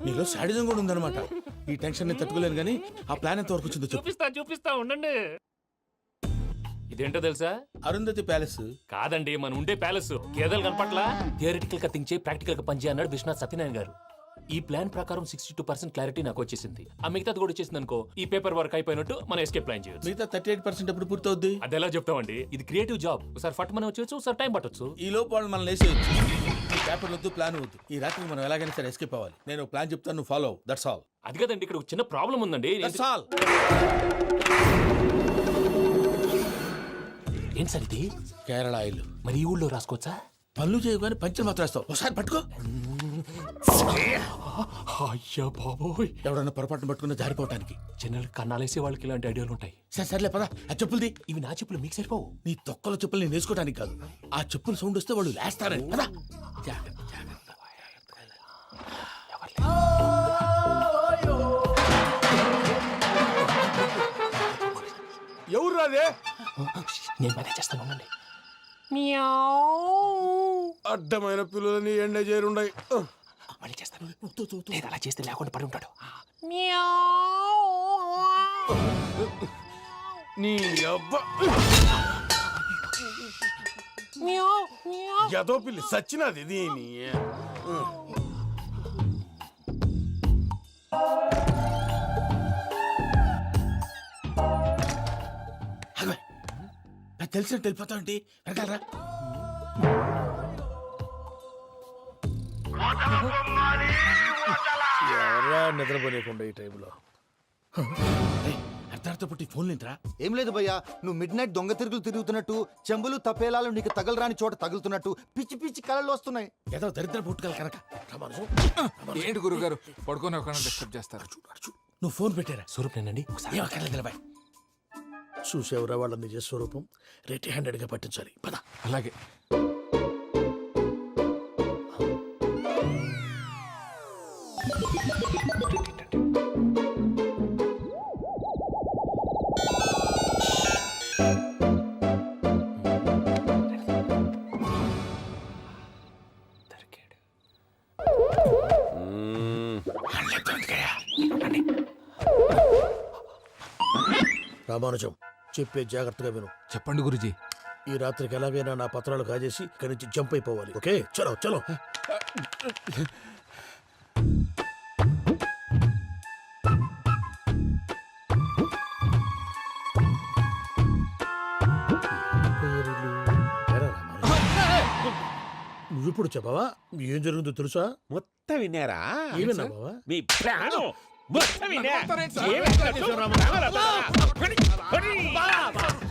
నీలో శాడిజం కూడా ఉందన్నమాట. ఈ టెన్షన్ నేను తట్టుకోలేను కానీ ఆ ప్లాన్ ఎంత వరకు వచ్చిందో చెప్పు. చూపిస్తా ఉండండి. ఇదేంటో తెలుసా? అరుంధతి ప్యాలెస్ కాదండి, మన ఉండే ప్యాలెస్. గేదెలు కనపట్లా? థియరిటికల్ గా థింక్ చేయి, ప్రాక్టికల్ గా పనిచేయ అన్నాడు విశ్వనాథ్ సత్యనారాయణ గారు. ఈ ప్లాన్ ప్రకారం 62% క్లారిటీ నాకు వచ్చేసింది. ఆ మిగతాది కూడా వచ్చేసింది అనుకో, ఈ పేపర్ వర్క్ అయిపోయినట్టు మనం ఎస్కేప్ ప్లాన్ చేయొచ్చు. మిగతా 38% ఎప్పుడు పూర్తవుద్ది? అది ఎలా చెప్తామండి, ఇది క్రియేటివ్ జాబ్. ఒకసారి ఫట్ మనం వచ్చేయచ్చు, ఒకసారి టైం పట్టొచ్చు. ఈ లోపు వాళ్ళు మనం లేసేయచ్చు. ఈ పేపర్ వద్దు, ప్లాన్ వద్దు. ఈ రాత్రి మనం ఎలాగైనా సరే ఎస్కేప్ అవ్వాలి. నేను ప్లాన్ చెప్తాను, నువ్వు ఫాలో. That's all. అది కదండి, ఇక్కడ ఒక చిన్న ప్రాబ్లం ఉందండి. That's all. ఏం సార్ ఇది? కేరళ ఆయిల్. మరి ఈ ఊళ్ళో రాసుకోవచ్చా? పనులు చేయగానే పంచర్ మాత్రం వేస్తావు. ఒకసారి పట్టుకో. అయ్యా బాబోయ్, ఎవడన్నా పొరపాటున పట్టుకున్న జారిపోవటానికి. జనరల్ కన్నాలేసే వాళ్ళకి ఇలాంటి ఐడియాలు ఉంటాయి. సర్లే పదా. ఆ చెప్పులది. ఇవి నా చెప్పులు, మీకు సరిపోవు. నీ తొక్కల చెప్పులు నేను వేసుకోవడానికి కాదు, ఆ చెప్పులు సౌండ్ వస్తే వాళ్ళు లేస్తారని. పదా. ఎవరు రాదే? నేను మేనేజ్ చేస్తాను, ఉండండి. అడ్డమైన పిల్లలని ఎండ చేరుండయి. మళ్ళీ చేస్తాను. లేదు, అలా చేస్తే లేకుండా పడి ఉంటాడు. నీ అబ్బా ఎదో పిల్లి సచ్చినది దీని. తెలిసినట్టు వెళ్ళిపోతావంటి. వెనకాలరా. ఎవరా నిద్రపోలేకుండా ఈ టైంలో? అర్ధరాత్రి పుట్టి ఫోన్ లేంట్రా? ఏం లేదు భయ్యా, నువ్వు మిడ్ నైట్ దొంగ తిరుగులు తిరుగుతున్నట్టు, చెంబులు తపేలాలు నీకు తగలరాని చోట తగులుతున్నట్టు పిచ్చి పిచ్చి కళలు వస్తున్నాయి. ఏదో దరిద్ర పుట్టుకల కనుక. ఏంటి గురుగారు పడుకొని ఒక డిస్టర్బ్ చేస్తారు? నువ్వు ఫోన్ పెట్టారా? స్వరూప్ నేనండి. ఒకసారి నిలబాయ్. చూసేవరా వాళ్ళ నిజ స్వరూపం. రెట్టి హ్యాండెడ్గా పట్టించాలి. పద. అలాగే. రామానుజం, చెప్పే జాగ్రత్తగా విను. చెప్పండి గురుజీ. ఈ రాత్రికి ఎలాగైనా నా పత్రాలు కాజేసి ఇక్కడి నుంచి జంప్ అయిపోవాలి. ఓకే, చలో చలో. నువ్విప్పుడు చెప్పవా ఏం జరుగుతుందో తెలుసా? మొత్తం విన్నారా? ఏమన్నా బావా? మీ ప్లాను మొత్తం విన్నా.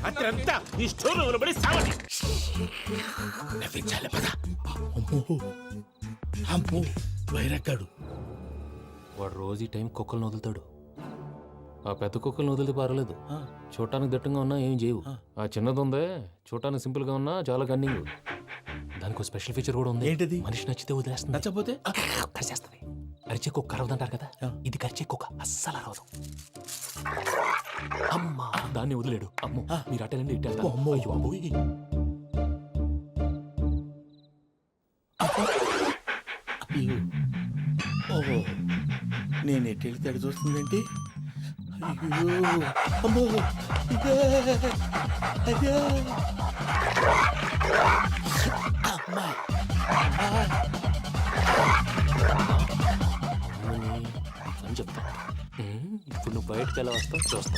అత్రంతా ఈ స్టోర్ రూమ్లో పడి సావండి. నవ్వించాలి. పద. అమ్మో వైరక్కాడు. వాడు రోజు ఈ టైం కుక్కలను వదులుతాడు. ఆ పెద్ద కుక్కలను వదిలితే పర్వాలేదు, చూడటానికి దట్టంగా ఉన్నా ఏం చేయవు. ఆ చిన్నది ఉందే, చూడటానికి సింపుల్ గా ఉన్నా చాలా కన్నింగ్. దానికి ఒక స్పెషల్ ఫీచర్ కూడా ఉంది. ఏంటిది? మనిషి నచ్చితే వదిలేస్తుంది, నచ్చపోతే కరిచేస్తుంది. అరిచే కుక్క అరవదంటారు కదా, ఇది కరిచే కుక్క అస్సలు అరవదు. అమ్మా, దాన్ని వదిలేడు. అమ్మో, మీరు అటెండి ఇటు వెళ్తారు. అమ్మో, అయ్యో అబ్బోయ్. ఓహో, నేను ఎటు వెళ్తే అటు చూస్తుందేంటి? అయ్యో అమ్మో, అయ్యో అమ్మా. అని చెప్తా. ఇప్పుడు నువ్వు బయటకు ఎలా వస్తావు చూస్తా.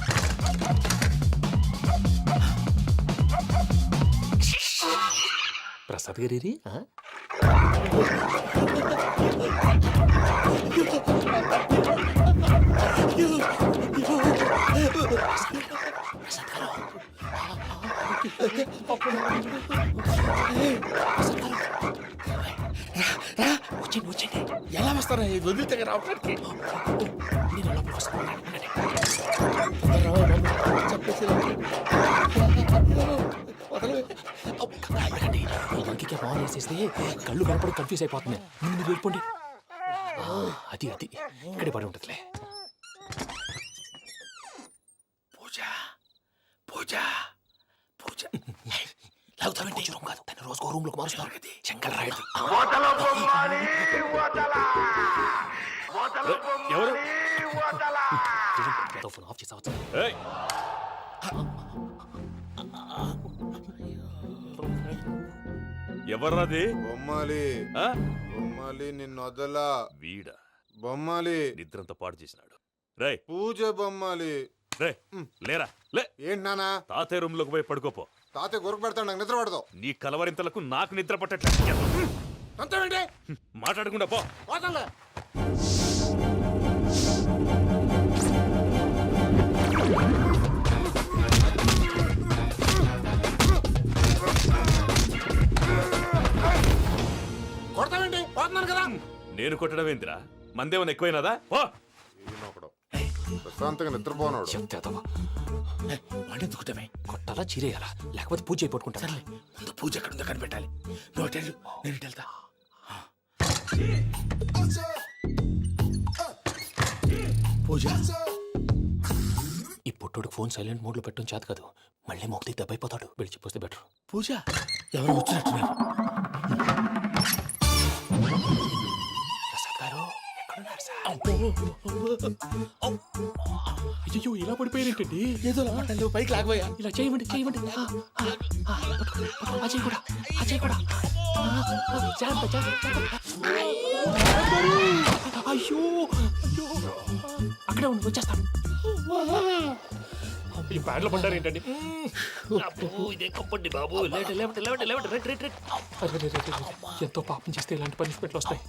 ప్రసాద్ గారి వచ్చండి. ఎలా వస్తారా? వదిలితే రావడానికి మంకికి ఫోన్ వేసేస్తే కళ్ళు కనపడి కన్ఫ్యూజ్ అయిపోతుంది. మీరు వెళ్ళిపోండి. అది అది ఇక్కడే పడి ఉంటుందిలే. పూజ పూజ పూజ లాగుతామంటే రూమ్ కాదు, తన రోజుకో రూమ్ లోకి మారుస్తున్నారు కదా. చెంగల్ రాయడు. ఎవరు ఫోన్ ఆఫ్ చేసావచ్చు. ఎవర్రాది? బొమ్మాలి బొమ్మాలి నిన్ను వదలా. వీడా బొమ్మాలి నిద్రంతా పాడు చేసినాడు. రే పూజ బొమ్మాలి. రే లేరా లే. ఏంటి నానా? తాతయ్య రూమ్ లోకి పోయి పడుకోపో. తాతయ్య గురకు పెడతాడు, నాకు నిద్ర పడతావు. నీ కలవరింతలకు నాకు నిద్ర పట్టట్లేదు. అంతేంటి మాట్లాడకుండా పో. పోతాంలే. కొడతావేంటి? పోతున్నాను కదా. నేను కొట్టడం ఏంటిరా? మందేమన్నా ఎక్కువైనదా? పో. ఈయనొకడు ప్రశాంతంగా నిద్రపోనాడు. చెప్తావా వాడెందుకుంటామే? కొట్టాలా చీరేయాలా లేకపోతే పూజ అయిపోట్టుకుంటా. ముందు పూజ ఎక్కడ ఉందో కనిపెట్టాలి. నువ్వు అటు వెళ్ళు, నేను ఇటు వెళ్తా. పూజ ఈ పుట్టుడు ఫోన్ సైలెంట్ మోడ్ లో పెట్టడం చేత కాదు. మళ్ళీ మొక్కి దెబ్బైపోతాడు. వెళ్ళి చెప్పొస్తే బెటర్. పూజ ఎవరు వచ్చినట్టున్నారు? ప్రసాద్ గారు ఎక్కడున్నారు సార్? అయ్యో ఇలా పడిపోయారేంటండి? ఏదో నువ్వు పైకి లాగబోయా. ఇలా చేయమండి చేయమండి. అజయ్ కూడా అజయ్ కూడా జాగ్రత్త జాగ్రత్త. అయ్యో అయ్యో అక్కడే ఉండి వచ్చేస్తాను. ఈ బ్యాడ్లో పడ్డారు ఏంటండి? ఇదే కంపండి బాబు. ఎంతో పాపం చేస్తే ఇలాంటి పనిష్మెంట్లు వస్తాయి.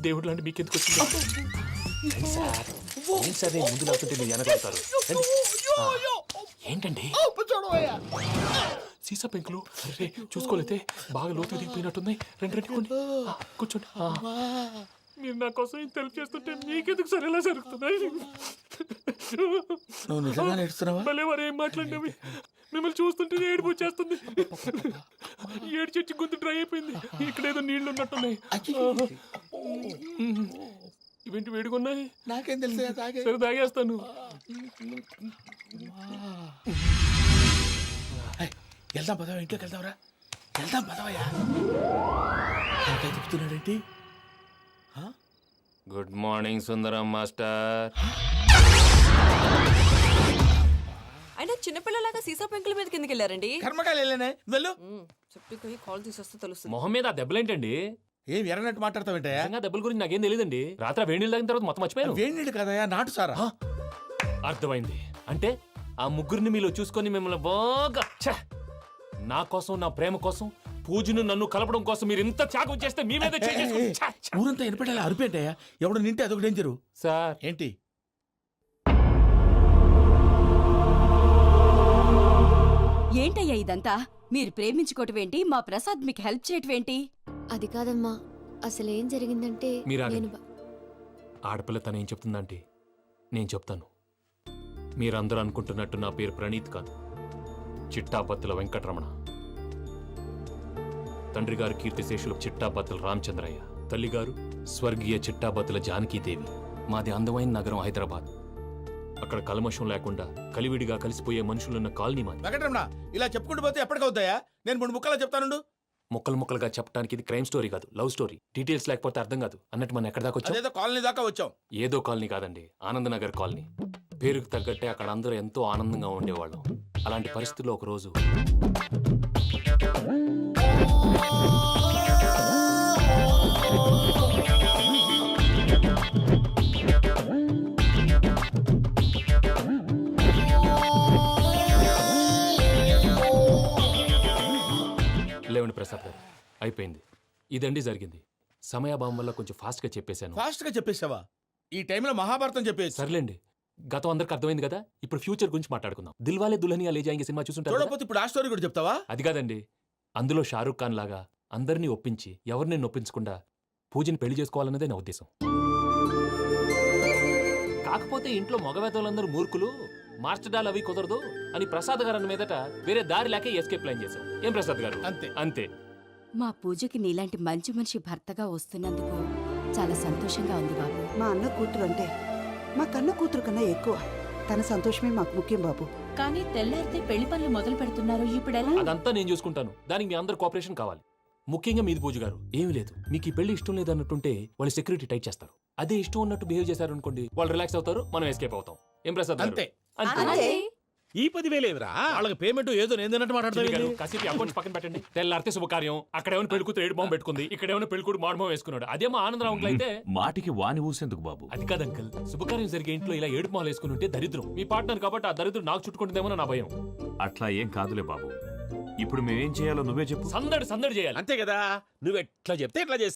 దేవుడు లాంటి మీకు ఎందుకు వచ్చింది సార్? ఏం సార్ నేను ముందు లేకుంటే మీరు వెనకాడతారు. ఏంటండి సీసా పెంకులు? అరే చూసుకోలేతే బాగా లోతు దిగిపోయినట్టున్నాయి. రండి రండి కొన్ని కూర్చోండి. మీరు నా కోసం ఇంత హెల్ప్ చేస్తుంటే మీకెందుకు సరే ఎలా జరుగుతున్నాయి? నువ్వు నిజంగా నేర్చుతున్నావా? మళ్ళీ మరి ఏం మాట్లాడినవి? మిమ్మల్ని చూస్తుంటే ఏడుపు వచ్చేస్తుంది. ఏడు చెట్టు గొంతు డ్రై అయిపోయింది. ఇక్కడ ఏదో నీళ్లు ఉన్నట్టున్నాయి. ఇవేంటి వేడుకున్నాయి? నాకేం తెలుసు. సరే తాగేస్తాను. వెళ్దాం పదవా, ఇంట్లోకి వెళ్దాంరా. వెళ్దాం పదవయ్యా. చెప్తున్నాడేంటి? Good morning Sundaram master. అయినా చిన్నపిల్లలాగా సీసా పెంకుల మీద కిందకి వెళ్ళారండి. కర్మకాయలు వెళ్ళానే, వెళ్ళు. చెప్పి కాల్ తీసేస్తే తెలుస్తుంది. మొహం మీద ఆ దెబ్బలేంటండి? ఏం ఎర్రనట్టు మాట్లాడతావేంటయ్యా? నిజంగా దెబ్బల గురించి నాకేం తెలియదండి. రాత్రి వేడి నీళ్ళు తాగిన తర్వాత మొత్తం మర్చిపోయాను. వేడి నీళ్ళు కదయ్యా, నాటు సారా. అర్థమైంది. అంటే ఆ ముగ్గురిని మీలో చూసుకొని మిమ్మల్ని బాగా నా కోసం నా ప్రేమ కోసం పూజను నన్ను కలపడం కోసం మీరు ఇంత త్యాగం చేస్తే మీ మీద ఊరంతా వినపడేలా అరిపేంటయ్యా. ఎవడు నింటే అదొక డేంజరు. సార్ ఏంటి? ఏంటయ్యా ఇదంతా? మీరు ప్రేమించుకోవటం ఏంటి? మా ప్రసాద్ మీకు హెల్ప్ చేయటం ఏంటి? అది కాదమ్మా, అసలు ఏం జరిగిందంటే మీరు నేను ఆగండి. ఆడపిల్ల తను ఏం చెప్తుందంటే నేను చెప్తాను. మీరందరూ అనుకుంటున్నట్టు నా పేరు ప్రణీత్ కాదు, చిట్టాపత్తుల వెంకటరమణ. తండ్రి గారు కీర్తిశేషులు చిట్టాపత్తుల రామచంద్రయ్య, తల్లిగారు స్వర్గీయ చిట్టాపత్తుల జానకీదేవి. మాది అందమైన నగరం హైదరాబాద్. అక్కడ కల్మషం లేకుండా కలివిడిగా కలిసిపోయే మనుషులున్న కాలనీ మాది. వెంకటరమణ, ఇలా చెప్పుకుంటూ పోతే ఎప్పటికవుతాయా? నేను 3 ముక్కలా చెప్తానుండు. ముక్కలు ముక్కలుగా చెప్పడానికి ఇది క్రైమ్ స్టోరీ కాదు, లవ్ స్టోరీ. డీటెయిల్స్ లేకపోతే అర్థం కాదు. అన్నట్టు మనం ఎక్కడ దాకా వచ్చాం? అదేదో కాలనీ దాకా వచ్చాం. ఏదో కాలనీ కాదండి, ఆనందనగర్ కాలనీ. పేరుకు తగ్గట్టే అక్కడ అందరూ ఎంతో ఆనందంగా ఉండేవాళ్ళం. అలాంటి పరిస్థితుల్లో ఒకరోజు లేవండి ప్రసాద్ గారు, అయిపోయింది. ఇదండి జరిగింది. సమయాభావం వల్ల కొంచెం ఫాస్ట్గా చెప్పేశాను. ఫాస్ట్గా చెప్పేసావా? ఈ టైంలో మహాభారతం చెప్పేసి. సర్లేండి, గతం అందరికి అర్థమైంది కదా. ఇప్పుడు ఫ్యూచర్ గురించి మాట్లాడుకుందాం. దిల్వాలే దుల్హనియా లే జాయేంగే సినిమా చూసుంటారు కదా? చూడకపోతే ఇప్పుడు ఆ స్టోరీ కూడా చెప్తావా? అది కాదండి, అందులో షారూఖ్ ఖాన్ లాగా అందరినీ ఒప్పించి ఎవరిని నొప్పించకుండా పూజని పెళ్లి చేసుకోవాలన్నదే నా ఉద్దేశం. కాకపోతే ఇంట్లో మగవేతలందరూ మూర్ఖులు, మార్చడాలు అవి కుదరదు అని ప్రసాద్ గారు అన్న మీదట వేరే దారి లేక ఎస్కేప్ ప్లాన్ చేశాం. ఏం ప్రసాద్ గారు? అంతే అంతే. మా పూజకి నీలాంటి మంచి మనిషి భర్తగా వస్తున్నందుకు చాలా సంతోషంగా ఉంది బాబు. మా అన్న కూతురు అంటే మా కన్న కూతురు కన్నా ఎక్కువ. తన సంతోషమే మాకు ముఖ్యం బాబు. కానీ తెల్లారితే పెళ్లి పనులు మొదలు పెడుతున్నారు, ఇప్పుడు ఎలా? అదంతా నేను చూసుకుంటాను. దానికి మీ అందరు కోఆపరేషన్ కావాలి. ముఖ్యంగా మీది పూజ గారు. ఏమీ లేదు, మీకు ఈ పెళ్లి ఇష్టం లేదు అన్నట్టుంటే వాళ్ళు సెక్యూరిటీ టైట్ చేస్తారు. అదే ఇష్టం ఉన్నట్టు బిహేవ్ చేశారు అనుకోండి, వాళ్ళు రిలాక్స్ అవుతారు, మనం ఎస్కేప్ అవుతాం. ఏం ప్రసాద్ గారు? అంతే. అంతే. ఈ 10,000 ఏమిరా? వాళ్ళకి పేమెంట్ ఏదో నేను తిన్నట్టు చిన్ని గారు, మాట్లాడతాను. కాసేపు అకౌంట్స్ పక్కన పెట్టండి. తెల్లారితే శుభకార్యం, అక్కడేమో పెళ్లి కూతురు ఏడు బాంబు పెట్టుకుంది, ఇక్కడేమో పెళ్లి కూతురు మాడు బాంబు వేసుకున్నాడు. అదేమో ఆనందరావు అంకుల్ అయితే మాటికి వాని ఊసేందుకు బాబు? అది కాదు అంకుల్, శుభకార్యం జరిగే ఇంట్లో ఇలా ఏడు మాలు వేసుకుని ఉంటే దరిద్రం. మీ పార్ట్నర్ కాబట్టి ఆ దరిద్రం నాకు చుట్టుకుంటుందేమో నా భయం. అట్లా ఏం కాదులే బాబు. ఇప్పుడు మేమేం చేయాలో నువ్వే చెప్పు. సందడి సందడి చేయాలి. అంతే కదా, నువ్వు ఎట్లా చెప్తే ఎట్లా చేస్తా.